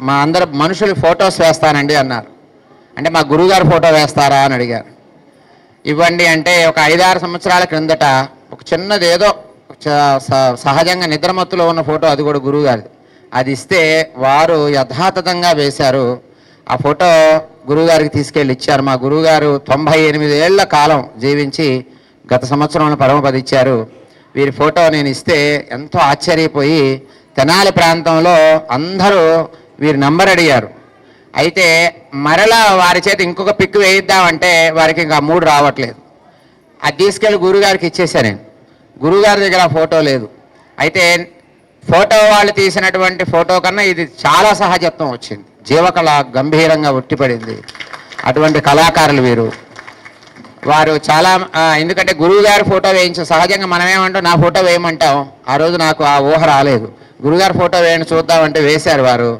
మా అందరు మనుషులు ఫొటోస్ వేస్తానండి అన్నారు. అంటే మా గురువుగారు ఫోటో వేస్తారా అని అడిగారు. ఇవ్వండి అంటే ఒక 5-6 సంవత్సరాల క్రిందట ఒక చిన్నది ఏదో సహజంగా నిద్రమత్తులో ఉన్న ఫోటో, అది కూడా గురువు గారిది. అది ఇస్తే వారు యథాతథంగా వేశారు. ఆ ఫోటో గురువుగారికి తీసుకెళ్ళి ఇచ్చారు. మా గురువుగారు 98 ఏళ్ల కాలం జీవించి గత సంవత్సరంలో పరమపదిచ్చారు. వీరి ఫోటో నేను ఇస్తే ఎంతో ఆశ్చర్యపోయి తెనాలి ప్రాంతంలో అందరూ వీరి నంబర్ అడిగారు. అయితే మరలా వారి చేత ఇంకొక పిక్ వేయిద్దామంటే వారికి ఇంకా మూడు రావట్లేదు. అది తీసుకెళ్ళి గురువుగారికి ఇచ్చేసాను నేను. గురువుగారి దగ్గర ఆ ఫోటో లేదు. అయితే ఫోటో వాళ్ళు తీసినటువంటి ఫోటో కన్నా ఇది చాలా సహజత్వం వచ్చింది. జీవకళ గంభీరంగా ఉట్టిపడింది. అటువంటి కళాకారులు వీరు. వారు చాలా ఎందుకంటే గురువుగారి ఫోటో వేయించు, సహజంగా మనమేమంటాం నా ఫోటో వేయమంటాం. ఆ రోజు నాకు ఆ ఊహ రాలేదు. గురువుగారి ఫోటో వేయండి చూద్దామంటే వేశారు వారు.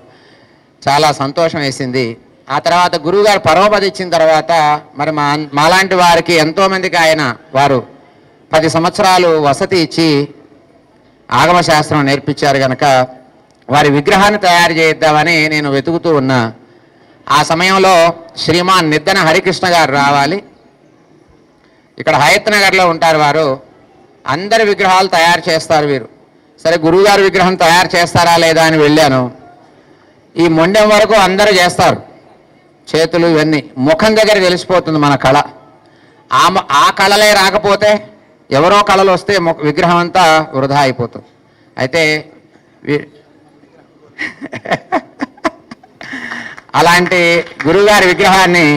చాలా సంతోషం వేసింది. ఆ తర్వాత గురువుగారు పరమపది ఇచ్చిన తర్వాత మరి మాలాంటి వారికి ఎంతోమందికి వారు 10 సంవత్సరాలు వసతి ఇచ్చి ఆగమ శాస్త్రం నేర్పించారు కనుక వారి విగ్రహాన్ని తయారు చేద్దామని నేను వెతుకుతూ ఉన్నా. ఆ సమయంలో శ్రీమాన్ నిద్దన హరికృష్ణ గారు రావాలి. ఇక్కడ హయత్ నగర్లో ఉంటారు వారు. అందరి విగ్రహాలు తయారు చేస్తారు వీరు. సరే గురువుగారి విగ్రహం తయారు చేస్తారా లేదా అని వెళ్ళాను. ఈ మొండెం వరకు అందరూ చేస్తారు, చేతులు ఇవన్నీ. ముఖం దగ్గర తెలిసిపోతుంది మన కళ. ఆ కళలే రాకపోతే ఎవరో కళలు వస్తే విగ్రహం అంతా వృధా అయిపోతుంది. అయితే అలాంటి గురువుగారి విగ్రహాన్ని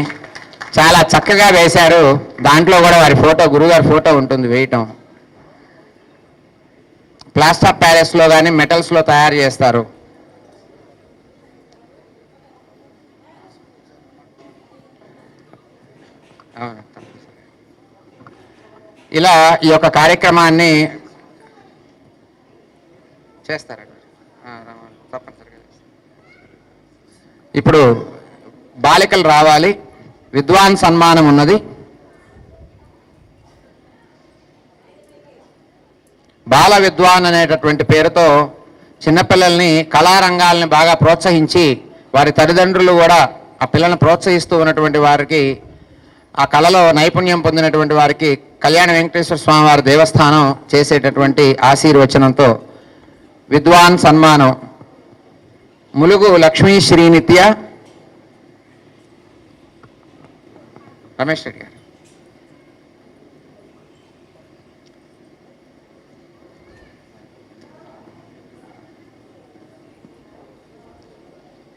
చాలా చక్కగా వేశారు. దాంట్లో కూడా వారి ఫోటో, గురువుగారి ఫోటో ఉంటుంది వేయటం. ప్లాస్టర్ ఆఫ్ ప్యారిస్లో కానీ మెటల్స్లో తయారు చేస్తారు. ఇలా ఈ యొక్క కార్యక్రమాన్ని చేస్తారు. ఇప్పుడు బాలికలు రావాలి. విద్వాన్ సన్మానం ఉన్నది. బాల విద్వాన్ అనేటటువంటి పేరుతో చిన్నపిల్లల్ని కళారంగాల్ని బాగా ప్రోత్సహించి వారి తల్లిదండ్రులు కూడా ఆ పిల్లల్ని ప్రోత్సహిస్తూ ఉన్నటువంటి వారికి, ఆ కళలో నైపుణ్యం పొందినటువంటి వారికి కళ్యాణ వెంకటేశ్వర స్వామి వారి దేవస్థానం చేసేటటువంటి ఆశీర్వచనంతో విద్వాన్ సన్మానం. ములుగు లక్ష్మీ శ్రీనిత్య రమేష్ రెడ్డి గారు.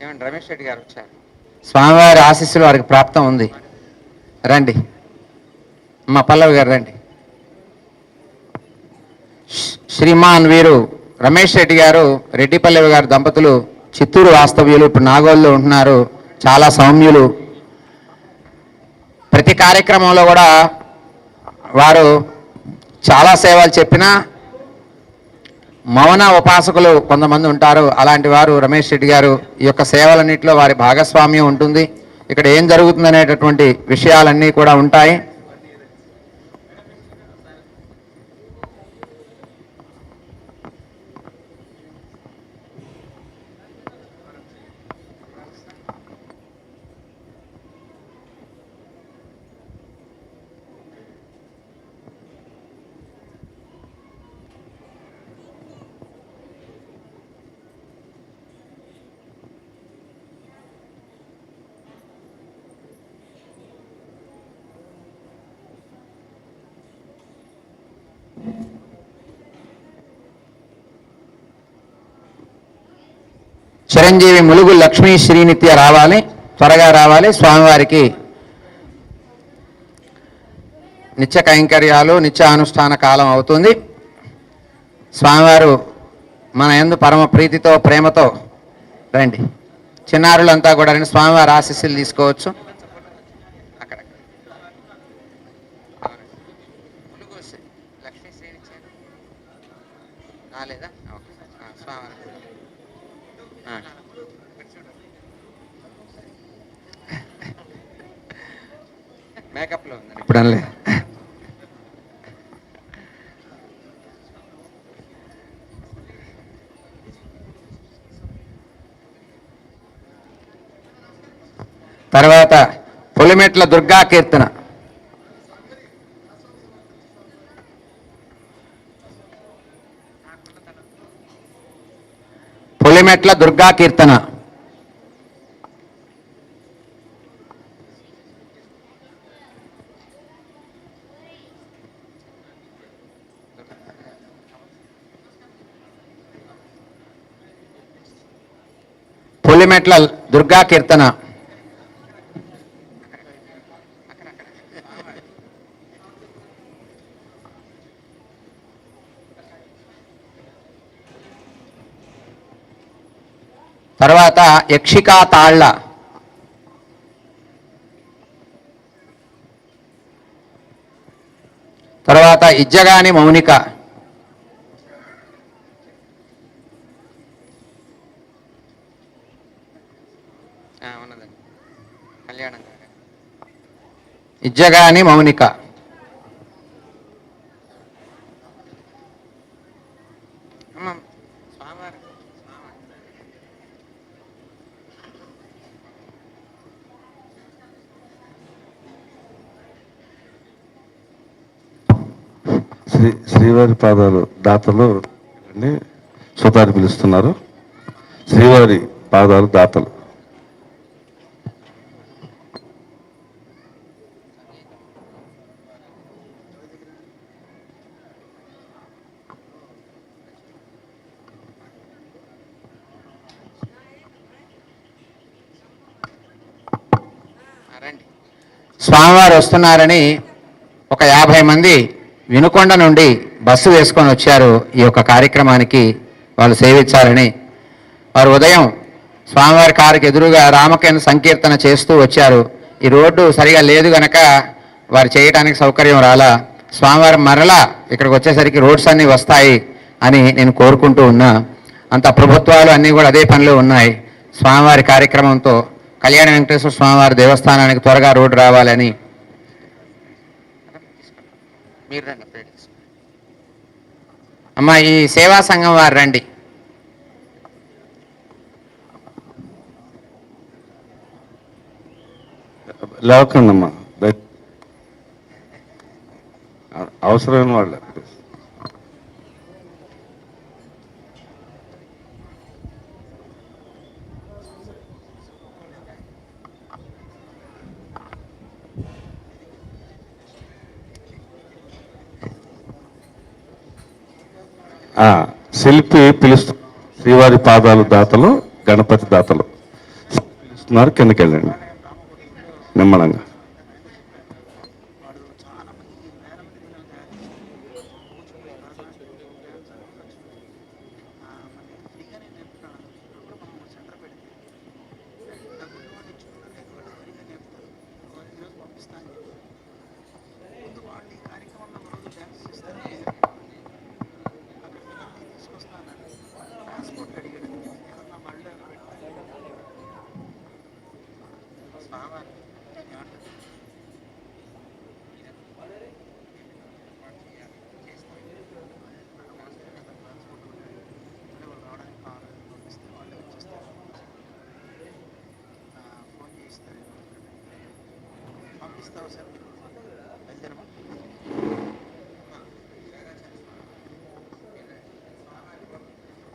ఏమండి రమేష్ రెడ్డి గారు వచ్చారు. స్వామివారి ఆశీస్సులు వారికి ప్రాప్తం ఉంది. రండి మా పల్లవి గారు రండి. శ్రీమాన్ వీరు రమేష్ రెడ్డి గారు, రెడ్డి పల్లవి గారు దంపతులు చిత్తూరు వాస్తవ్యులు, ఇప్పుడు నాగోల్లో ఉంటున్నారు. చాలా సౌమ్యులు. ప్రతి కార్యక్రమంలో కూడా వారు చాలా సేవలు చెప్పినా మౌన ఉపాసకులు కొంతమంది ఉంటారు. అలాంటి వారు రమేష్ రెడ్డి గారు. ఈ యొక్క సేవలన్నింటిలో వారి భాగస్వామ్యం ఉంటుంది. ఇక్కడ ఏం జరుగుతుందనేటటువంటి విషయాలన్నీ కూడా ఉంటాయి. చిరంజీవి ములుగు లక్ష్మీ శ్రీనిత్య రావాలి, త్వరగా రావాలి. స్వామివారికి నిత్య కైంకర్యాలు, నిత్యానుష్ఠాన కాలం అవుతుంది. స్వామివారు మన యందు పరమ ప్రీతితో, ప్రేమతో రండి. చిన్నారులంతా కూడా రండి. స్వామివారి ఆశీస్సులు తీసుకోవచ్చు. అక్కడ లక్ష్మీ శ్రీనిత్య రాలేదా? స్వామివారి మేకప్లో ఉందండి ఇప్పుడు అనలే. తర్వాత పొలిమెట్ల దుర్గా కీర్తన పులిమెట్ల దుర్గా కీర్తన. పులిమెట్ల దుర్గా కీర్తన. తర్వాత యక్షికా తాళ్ళ. తర్వాత ఇజ్జగాని మౌనిక. ఇజ్జగాని మౌనిక. శ్రీవారి పాదాలు దాతలు అండి, సుతారి పిలుస్తున్నారు. శ్రీవారి పాదాలు దాతలు. స్వామివారు వస్తున్నారని ఒక 50 మంది వినుకొండ నుండి బస్సు వేసుకొని వచ్చారు. ఈ యొక్క కార్యక్రమానికి వాళ్ళు సేవించాలని వారు ఉదయం స్వామివారి కారుకి ఎదురుగా రామకేంద్ర సంకీర్తన చేస్తూ వచ్చారు. ఈ రోడ్డు సరిగా లేదు గనక వారు చేయడానికి సౌకర్యం రాలా. స్వామివారి మరలా ఇక్కడికి వచ్చేసరికి రోడ్స్ అన్నీ వస్తాయి అని నేను కోరుకుంటూ ఉన్నా. అంత ప్రభుత్వాలు అన్నీ కూడా అదే పనిలో ఉన్నాయి. స్వామివారి కార్యక్రమంతో కళ్యాణ వెంకటేశ్వర స్వామివారి దేవస్థానానికి త్వరగా రోడ్డు రావాలని. అమ్మా, ఈ సేవా సంఘం వారు రండి. లేవకండమ్మా, అవసరమైన వాళ్ళు. శిల్పి పిలుస్తు శ్రీవారి పాదాలు దాతలు, గణపతి దాతలు పిలుస్తున్నారు. కిందకి వెళ్ళండి నిమ్మలంగా.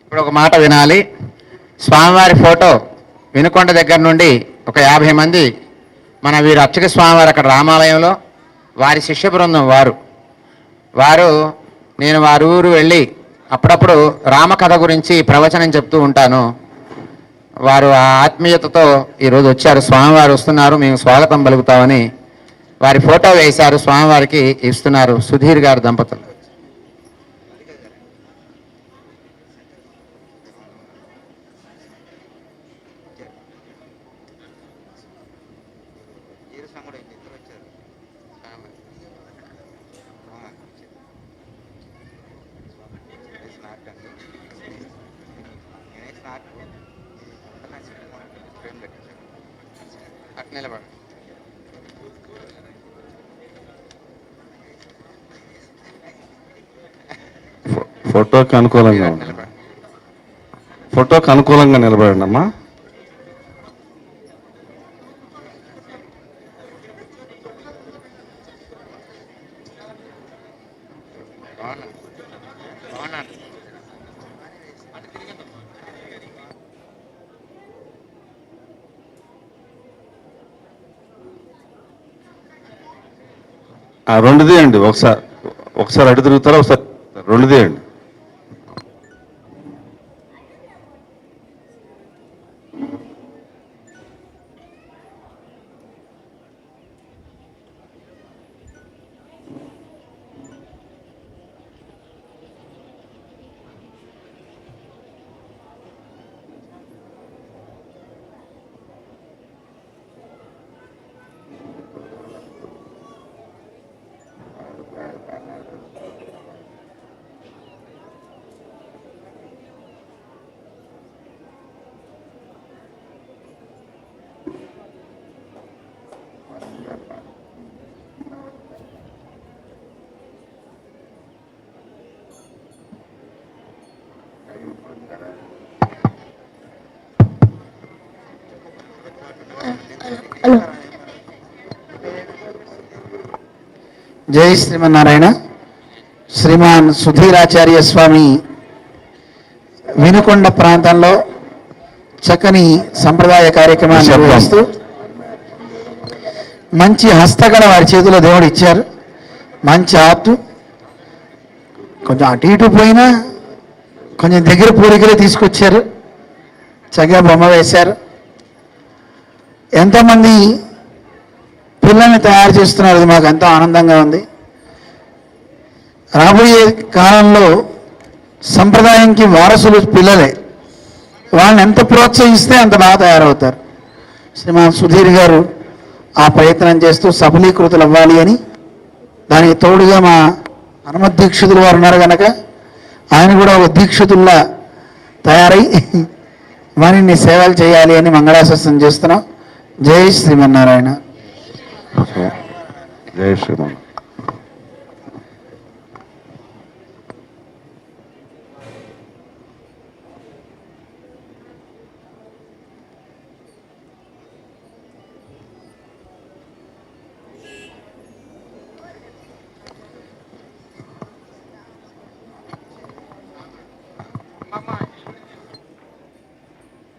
ఇప్పుడు ఒక మాట వినాలి. స్వామివారి ఫోటో వినుకొండ దగ్గర నుండి ఒక 50 మంది మన వీరు అర్చక స్వామివారు అక్కడ రామాలయంలో వారి శిష్య బృందం వారు నేను వారి ఊరు వెళ్ళి అప్పుడప్పుడు రామకథ గురించి ప్రవచనం చెప్తూ ఉంటాను. వారు ఆ ఆత్మీయతతో ఈరోజు వచ్చారు. స్వామివారు వస్తున్నారు, మేము స్వాగతం పలుకుతామని వారి ఫోటో వేశారు, స్వామివారికి ఇస్తున్నారు. సుధీర్ గారు దంపతులు. ఫోటోకి అనుకూలంగా ఉంది. ఫోటోకి అనుకూలంగా నిలబడండి అమ్మా. రెండు తీయండి. ఒకసారి అటు తిరుగుతారా, ఒకసారి రెండు తీయండి. జై శ్రీమన్నారాయణ. శ్రీమాన్ సుధీరాచార్య స్వామి వినుకొండ ప్రాంతంలో చక్కని సంప్రదాయ కార్యక్రమాన్ని నిర్వహిస్తూ మంచి హస్తకళ వారి చేతిలో దేవుడు ఇచ్చారు. మంచి ఆర్ట్, కొంచెం అటు ఇటు పోయినా కొంచెం దగ్గర పూరికలే తీసుకొచ్చారు. చక్కగా బొమ్మ వేశారు. ఎంతోమంది పిల్లల్ని తయారు చేస్తున్నారు. అది మాకు ఎంతో ఆనందంగా ఉంది. రాబోయే కాలంలో సంప్రదాయంకి వారసులు పిల్లలే. వాళ్ళని ఎంత ప్రోత్సహిస్తే అంత బాగా తయారవుతారు. శ్రీమాన్ సుధీర్ గారు ఆ ప్రయత్నం చేస్తూ సఫలీకృతులు అవ్వాలి అని, దానికి తోడుగా మా హనుమత్ దీక్షితులు వారు ఉన్నారు కనుక ఆయన కూడా ఒక దీక్షితుల్లా తయారై వారిని సేవలు చేయాలి అని మంగళాశాసనం చేస్తున్నాం. జై శ్రీమన్నారాయణ. జై శ్రీమన్.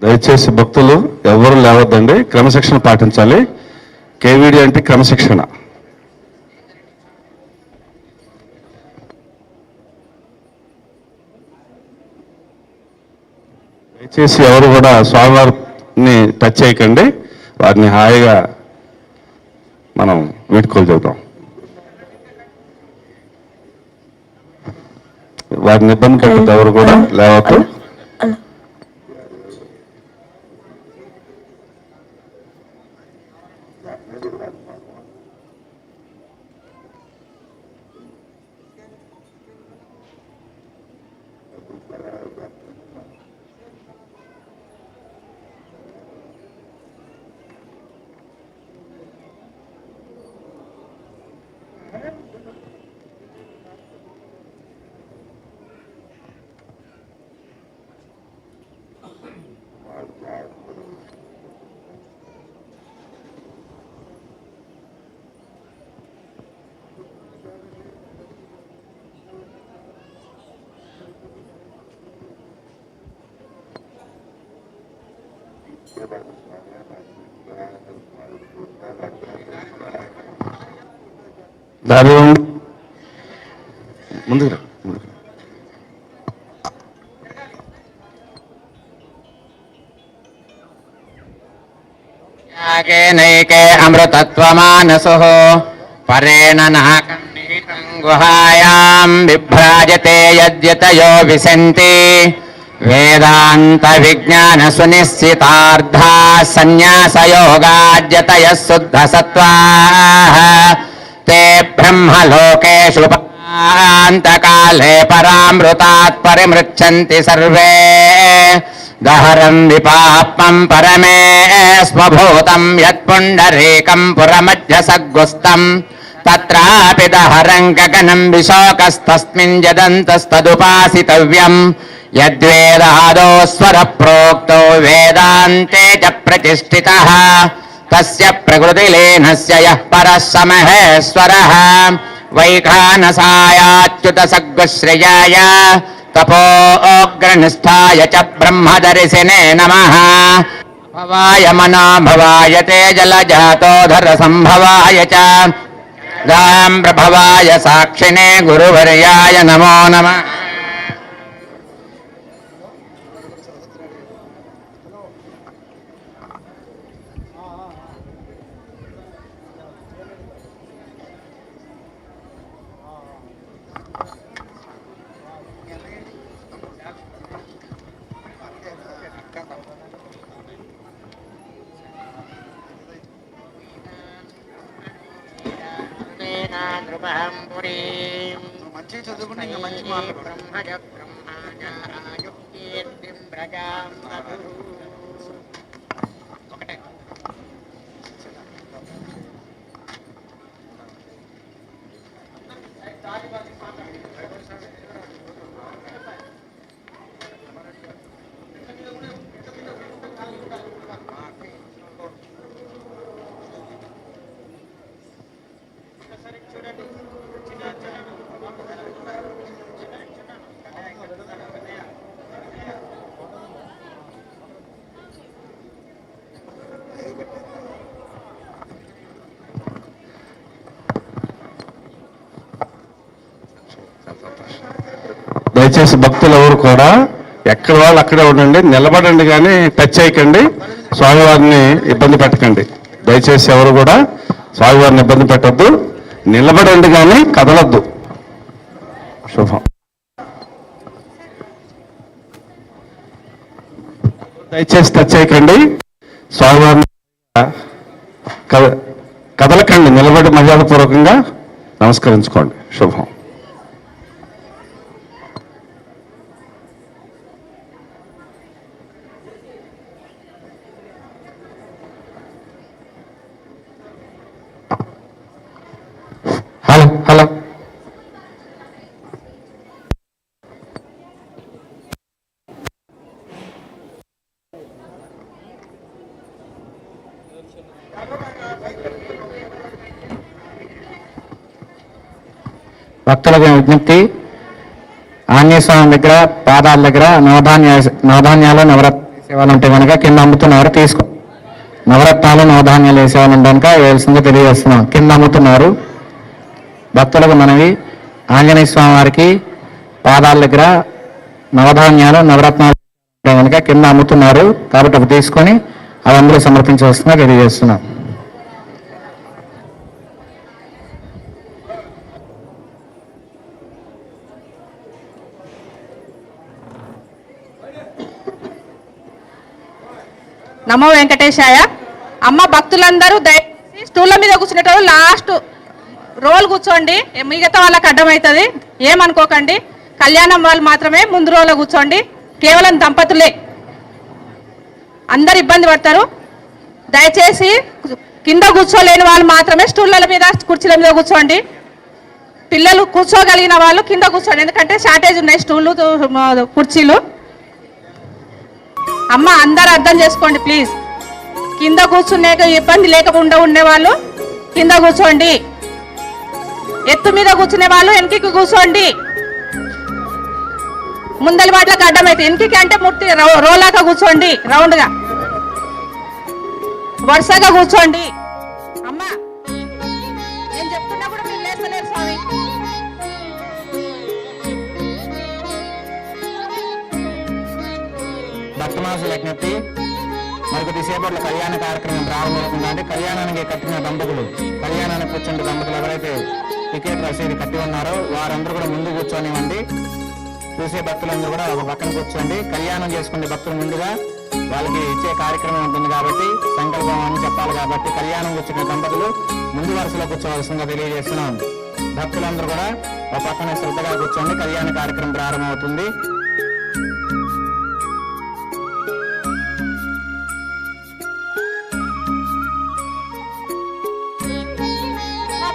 దయచేసి భక్తులు ఎవరు లేవద్దండి, క్రమశిక్షణ పాటించాలి. కేవీడి అంటే క్రమశిక్షణ. దయచేసి ఎవరు కూడా స్వామివారిని టచ్ చేయకండి. వారిని హాయిగా మనం వీడ్కోలు చెబుతాం. వారిని ఇబ్బంది పెట్టద్దు, ఎవరు కూడా లేవద్దు. దారి ముందుకు నైకే అమృతత్వమానసో పరేణ నాకం గుహాయాం బిభ్రాజతే యద్యతయో విశంతి వేదాంత విజ్ఞాన సునిశ్చితార్థా సన్యాసయోగాద్యతయః శుద్ధ సత్వాః తే బ్రహ్మలోకేషు అంతకాలే పరామృతాత్ పరిమృచ్చంతి సర్వే దహరం విపాపం పరమే స్వభూతం యత్పుండరీకం పురమధ్య సగ్గుస్తం తత్రాపి దహరం గగనం విశోకస్తస్మిన్ జదంతస్తదుపాసితవ్యం యద్వేదాదో స్వర ప్రోక్తో వేదాంతే చ ప్రతిష్ఠితః తస్య ప్రకృతిలీనస్య యః పరః సమహేశ్వరః వైఖానసాయాచ్యుత సగ్గుశ్రేయాయ తపోగ్రనిష్టాయ చ బ్రహ్మదర్శినే నమః భవాయ మనోభవాయ తే జలజాతోధర సంభవాయ చ గాం ప్రభవాయ సాక్షిణే గురువర్యాయ నమో నమః. మంచి చదువుకుని ఇంకా మంచి మాటలు ఒకటే. దయచేసి భక్తులు ఎవరు కూడా ఎక్కడ వాళ్ళు అక్కడే ఉండండి, నిలబడండి కానీ టచ్ చేయకండి, స్వామివారిని ఇబ్బంది పెట్టకండి. దయచేసి ఎవరు కూడా స్వామివారిని ఇబ్బంది పెట్టద్దు, నిలబడండి కానీ కదలొద్దు. శుభం. దయచేసి టచ్ చేయకండి, స్వామివారిని కదలకండి, నిలబడి మర్యాదపూర్వకంగా నమస్కరించుకోండి. శుభం. హలో హలో భక్తులకు విజ్ఞప్తి, ఆంజనేయ స్వామి దగ్గర పాదాల దగ్గర నవధాన్యాలు నవరత్నాలు వేసేవాళ్ళు ఉంటే కనుక కింద అమ్ముతున్నారు, తీసుకో. నవరత్నాలు నవధాన్యాలు వేసేవాళ్ళు ఉంటే కనుక వేయాల్సిందిగా తెలియజేస్తున్నాం. కింద అమ్ముతున్నారు. భక్తులకు మనవి, ఆంజనేయ స్వామి వారికి పాదాల దగ్గర నవధాన్యాలు నవరత్నాలు ఉంటే కనుక కింద అమ్ముతున్నారు కాబట్టి అవి తీసుకొని అవి అందులో సమర్పించవలసిందిగా తెలియజేస్తున్నాం. నమో వెంకటేశాయ. అమ్మ భక్తులందరూ దయచేసి స్టూళ్ళ మీద కూర్చునేటప్పుడు లాస్ట్ రోల్ కూర్చోండి, మిగతా వాళ్ళకి అడ్డమవుతుంది, ఏమనుకోకండి. కళ్యాణం వాళ్ళు మాత్రమే ముందు రోలో కూర్చోండి. కేవలం దంపతులే, అందరు ఇబ్బంది పడతారు. దయచేసి కింద కూర్చోలేని వాళ్ళు మాత్రమే స్టూళ్ళ మీద కుర్చీల మీద కూర్చోండి. పిల్లలు కూర్చోగలిగిన వాళ్ళు కింద కూర్చోండి, ఎందుకంటే షార్టేజ్ ఉన్నాయి స్టూళ్ళు కుర్చీలు. అమ్మ అందరు అర్థం చేసుకోండి ప్లీజ్. కింద కూర్చునే ఇబ్బంది లేకుండా ఉండేవాళ్ళు కింద కూర్చోండి, ఎత్తు మీద కూర్చునే వాళ్ళు వెనక్కి కూర్చోండి. ముందలి వాటికి అడ్డమైతే వెనక్కి అంటే మూర్తి రోలాగా కూర్చోండి, రౌండ్గా వరుసగా కూర్చోండి. అమ్మా నేను చెప్తున్నా కూడా మీరు లేస్తలేరు స్వామి. భక్తమాసుల విజ్ఞప్తి, మరికొద్ది సేపట్లో కళ్యాణ కార్యక్రమం ప్రారంభమవుతుంది. అంటే కళ్యాణానికి కట్టిన దంపతులు, కళ్యాణానికి కూర్చుంటే దంపతులు ఎవరైతే టికెట్ రసీదు కట్టి ఉన్నారో వారందరూ కూడా ముందు కూర్చొనివ్వండి. చూసే భక్తులందరూ కూడా ఒక పక్కన కూర్చోండి. కళ్యాణం చేసుకునే భక్తులు ముందుగా వాళ్ళకి ఇచ్చే కార్యక్రమం ఉంటుంది కాబట్టి, సంకల్పం అని చెప్పాలి కాబట్టి కళ్యాణం కూర్చునే దంపతులు ముందు వరుసలో కూర్చోవలసిందిగా తెలియజేస్తున్నాం. భక్తులందరూ కూడా ఒక పక్కన శ్రద్ధగా కూర్చోండి. కళ్యాణ కార్యక్రమం ప్రారంభమవుతుంది.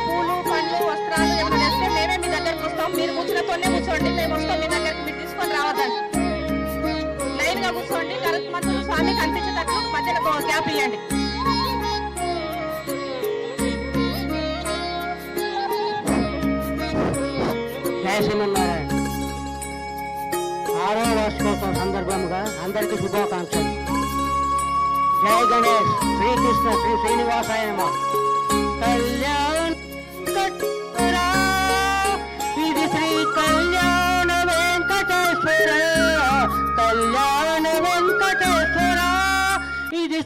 పూలు పండ్లు వస్త్రాలు ఏమైనా తెస్తే మేమే మీ దగ్గరకు వస్తాం. మీరు కూర్చున్నతోనే కూర్చోండి, మేము వస్తాం మీ దగ్గరికి, మీరు తీసుకొని రావద్దండి. లైన్ గా కూర్చోండి. గరుత్మంతులు స్వామి కనిపించేటట్లు మధ్యలో గ్యాప్ ఇవ్వండి. జయ శ్రీమన్నారాయణ. 6వ వార్షికోత్సవం సందర్భంగా అందరికీ శుభాకాంక్షలు. జయ గణేష్. శ్రీకృష్ణ శ్రీ శ్రీనివాసాయ నమః. కళ్యాణ్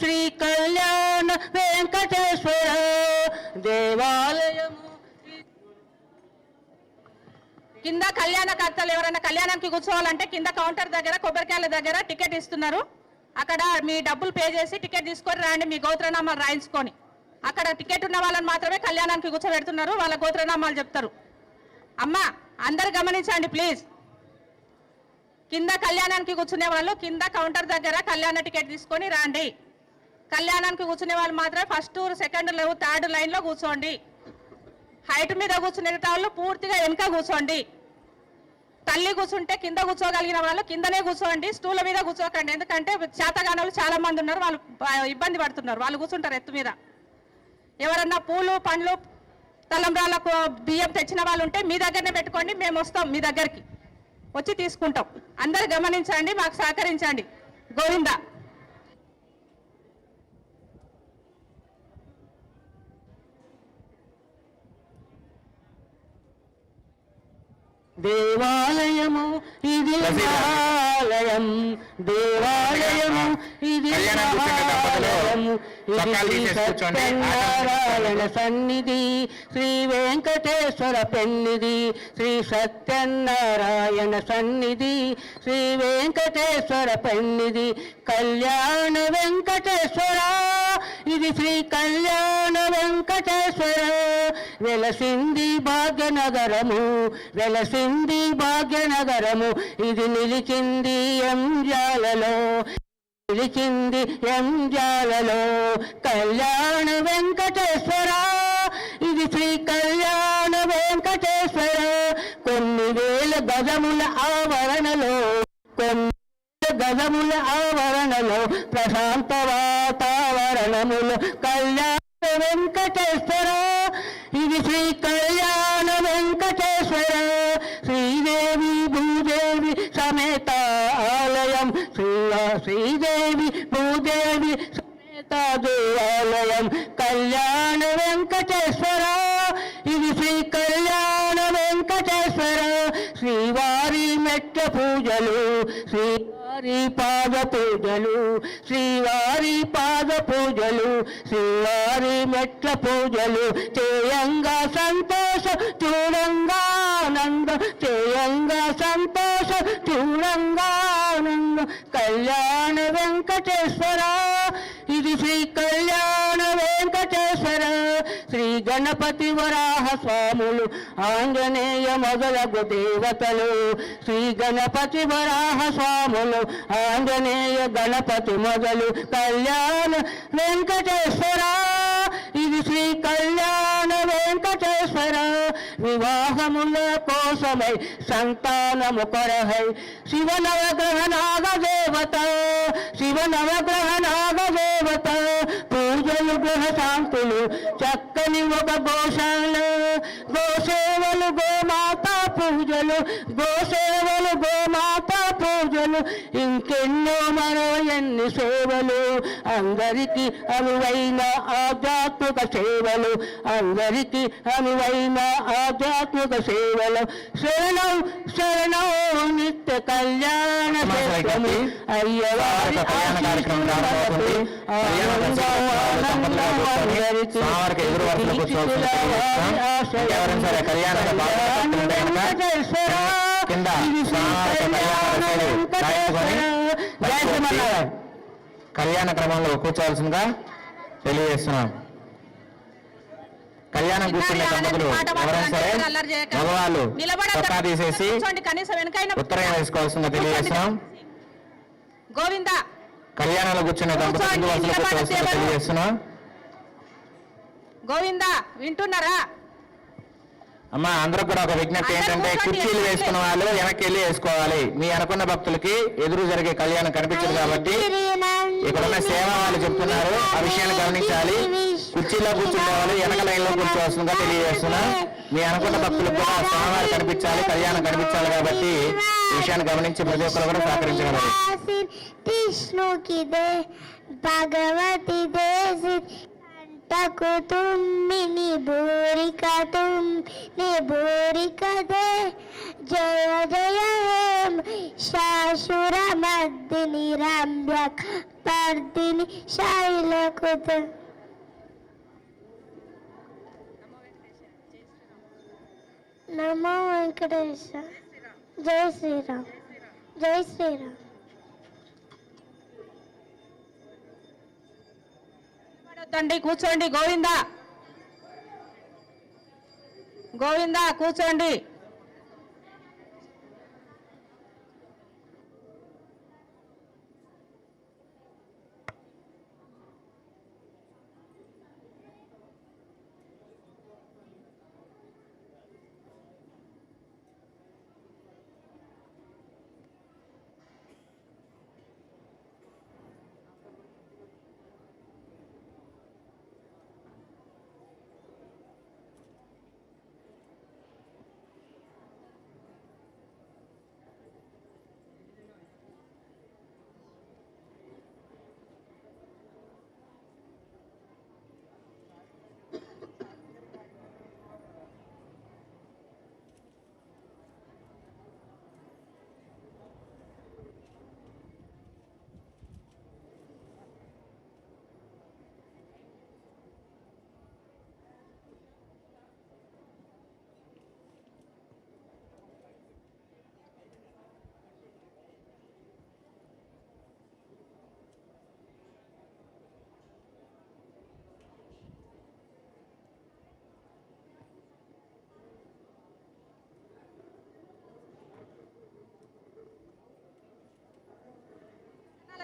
శ్రీ కళ్యాణ వెంకటేశ్వర దేవాలయము. కింద కళ్యాణకర్తలు ఎవరైనా కళ్యాణానికి కూర్చోవాలంటే కింద కౌంటర్ దగ్గర కొబ్బరికాయల దగ్గర టికెట్ ఇస్తున్నారు. అక్కడ మీ డబ్బులు పే చేసి టికెట్ తీసుకొని రండి, మీ గోత్రనామాలు రాయించుకొని. అక్కడ టికెట్ ఉన్న వాళ్ళని మాత్రమే కళ్యాణానికి కూర్చోబెడుతున్నారు, వాళ్ళ గోత్రనామాలు చెప్తారు. అమ్మా అందరు గమనించండి ప్లీజ్. కింద కళ్యాణానికి కూర్చునే వాళ్ళు కింద కౌంటర్ దగ్గర కళ్యాణ టికెట్ తీసుకొని రండి. కళ్యాణానికి కూర్చునే వాళ్ళు మాత్రమే ఫస్ట్, సెకండ్, థర్డ్ లైన్లో కూర్చోండి. హైట్ మీద కూర్చునే వాళ్ళు పూర్తిగా వెనుక కూర్చోండి. తల్లి కూర్చుంటే కింద కూర్చోగలిగిన వాళ్ళు కిందనే కూర్చోండి, స్టూల మీద కూర్చోకండి. ఎందుకంటే చేతగానోళ్ళు చాలా మంది ఉన్నారు, వాళ్ళు ఇబ్బంది పడుతున్నారు, వాళ్ళు కూర్చుంటారు ఎత్తు మీద. ఎవరన్నా పూలు పండ్లు తలంబ్రాలకు బియ్యం తెచ్చిన వాళ్ళు ఉంటే మీ దగ్గరనే పెట్టుకోండి, మేము వస్తాం మీ దగ్గరికి వచ్చి తీసుకుంటాం. అందరు గమనించండి, మాకు సహకరించండి. గోవిందా. దేవాలయము ఇది ఆలయం, దేవాలయము ఇది ఆలయము, ఇది శ్రీ సత్యనారాయణ సన్నిధి, శ్రీ వెంకటేశ్వర పెన్నిధి, శ్రీ సత్యనారాయణ సన్నిధి, శ్రీ వెంకటేశ్వర పెన్నిధి, కళ్యాణ వెంకటేశ్వర, ఇది శ్రీ కళ్యాణ వెంకటేశ్వర. వెలసింది భాగ్యనగరము, వెలసింది భాగ్యనగరము, ఇది నిలిచింది ఎంజాలలో, నిలిచింది ఎంజాలలో. కళ్యాణ వెంకటేశ్వర, ఇది శ్రీ కళ్యాణ వెంకటేశ్వర. కొన్ని వేల గజముల ఆవరణలో, కొన్ని గజముల ఆవరణలో ప్రశాంత వాతావరణములు కళ్యాణ వెంకటేశ్వర, ఇది శ్రీ కళ్యాణ వెంకటేశ్వర. శ్రీదేవి భూదేవి సమేత ఆలయం, శ్రీదేవి భూదేవి సమేత దేవాలయం, కళ్యాణ వెంకటేశ్వర, ఇది శ్రీ కళ్యాణ వెంకటేశ్వర. శ్రీవారి మెట్ల పూజలు, శ్రీవారి పాద పూజలు, శ్రీవారి పాద పూజలు, శ్రీవారి మెట్ల పూజలు చేయంగా సంతోష చూడంగా ఆనందం, చేయంగా సంతోష చూడంగా ఆనందం. కళ్యాణ వెంకటేశ్వర, ఇది శ్రీ కళ్యాణ వెంకటేశ్వర. శ్రీ గణపతి వరాహ స్వాములు, ఆంజనేయ మొదలగు దేవతలు, శ్రీ గణపతి వరాహ స్వాములు, ఆంజనేయ గణపతి మొదలు కళ్యాణ వెంకటేశ్వర, ఇది శ్రీ కళ్యాణ వెంకటేశ్వర. వివాహముల కోసమై సంతానము కొరహై శివ నవగ్రహ నాగదేవత, శివ నవగ్రహ నాగదేవత పూజలు గృహ శాంతులు చక్కని ఒక గోశాల, గోసేవలు గోమాత పూజలు, గోసేవలు గోమాత పూజలు, ఇంకెన్నో మరో ఎన్ని సేవలు. అందరికీ అనువైన ఆధ్యాత్మిక సేవలు, అందరికీ అనువైన ఆధ్యాత్మిక సేవలు. శరణం శరణం నిత్య కళ్యాణ క్షేత్రము, అయ్యవారి కళ్యాణ క్రమంలో కూర్చోవలసిందిగా తెలియజేస్తున్నాం. కళ్యాణం కూర్చునే దంపతులు ఎవరైనా సరే మగవాళ్ళు చొక్కా తీసేసి ఉత్తరం వేసుకోవాల్సిందిగా తెలియజేస్తున్నాం. గోవిందా. కళ్యాణంలో కూర్చునే దంపతులు వరుసలో కూర్చోవలసిందిగా తెలియజేస్తున్నాం. గోవిందా వింటున్నారా? అమ్మా అందరూ కూడా ఒక విజ్ఞప్తి ఏంటంటే కుర్చీలు వేసుకున్న వాళ్ళు వెనక్కి వెళ్ళి వేసుకోవాలి. మీ అనుకున్న భక్తులకి ఎదురు జరిగే కళ్యాణం కనిపించదు కాబట్టి ఇక్కడున్న సేవా వాళ్ళు చెప్తున్నారు, ఆ విషయాన్ని గమనించాలి. కుర్చీలో కూర్చునే వాళ్ళు వెనక లైన్లో కూర్చోవలసిందిగా తెలియజేస్తున్నా. మీ అనుకున్న భక్తులకు కూడా స్వామివారు కనిపించాలి, కళ్యాణం కనిపించాలి కాబట్టి ఈ విషయాన్ని గమనించి ప్రతి ఒక్కరు కూడా సహకరించగలరు. विष्णु की दे भगवती दे తకుతుమ్మి నిబూరికదే జయ జయ హేమ శాశుర మద్దిని రమ్య పర్దిని శైలకుత. నమో వెంకటేశ. జై శ్రీరామ్. జై శ్రీరామ్. తండ్రి కూర్చోండి. గోవిందా గోవిందా కూర్చోండి.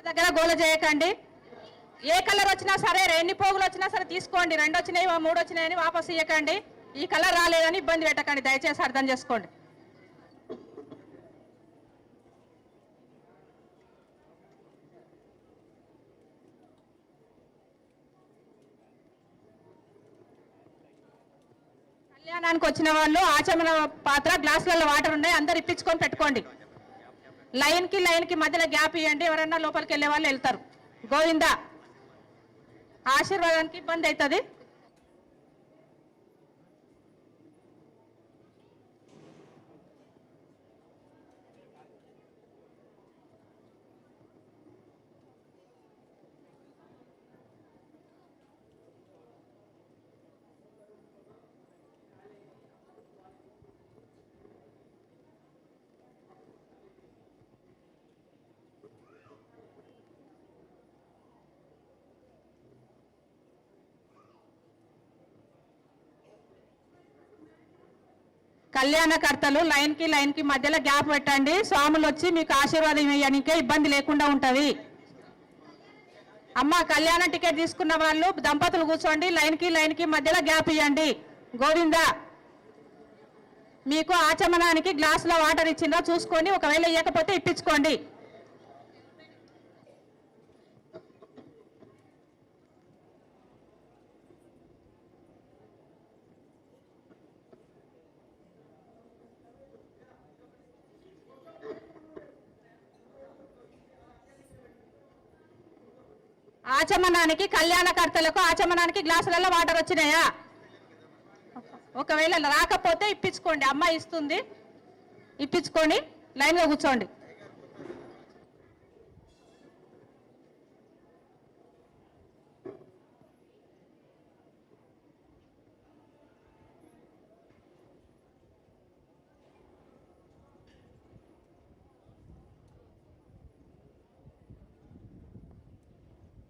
దగ్గర గోల చేయకండి. ఏ కలర్ వచ్చినా సరే, ఎన్ని పోగులు వచ్చినా సరే తీసుకోండి. 2 వచ్చినాయి 3 వచ్చినాయని వాపసు ఇవ్వకండి. ఈ కలర్ రాలేదని ఇబ్బంది పెట్టకండి, దయచేసి అర్థం చేసుకోండి. కళ్యాణానికి వచ్చిన వాళ్ళు ఆచమన పాత్ర, గ్లాసులలో వాటర్ ఉన్నాయి, అందరు ఇప్పించుకొని పెట్టుకోండి. లైన్ కి మధ్యలో గ్యాప్ ఇవ్వండి. ఎవరన్నా లోపలికి వెళ్ళే వాళ్ళు వెళ్తారు. గోవిందా. ఆశీర్వాదానికి ఇబ్బంది అవుతుంది. కళ్యాణకర్తలు లైన్ కి మధ్యలో గ్యాప్ పెట్టండి. స్వాములు వచ్చి మీకు ఆశీర్వాదం ఇవ్వడానికే ఇబ్బంది లేకుండా ఉంటది. అమ్మ కళ్యాణ టికెట్ తీసుకున్న వాళ్ళు దంపతులు కూర్చోండి. లైన్ కి మధ్యలో గ్యాప్ ఇవ్వండి. గోవిందా. మీకు ఆచమనానికి గ్లాసులో వాటర్ ఇచ్చిందో చూసుకొని, ఒకవేళ ఇవ్వకపోతే ఇప్పించుకోండి. ఆచమనానికి కళ్యాణకర్తలకు ఆచమనానికి గ్లాసులలో వాటర్ వచ్చినాయా? ఒకవేళ రాకపోతే ఇప్పించుకోండి. అమ్మ ఇస్తుంది, ఇప్పించుకొని లైన్గా కూర్చోండి.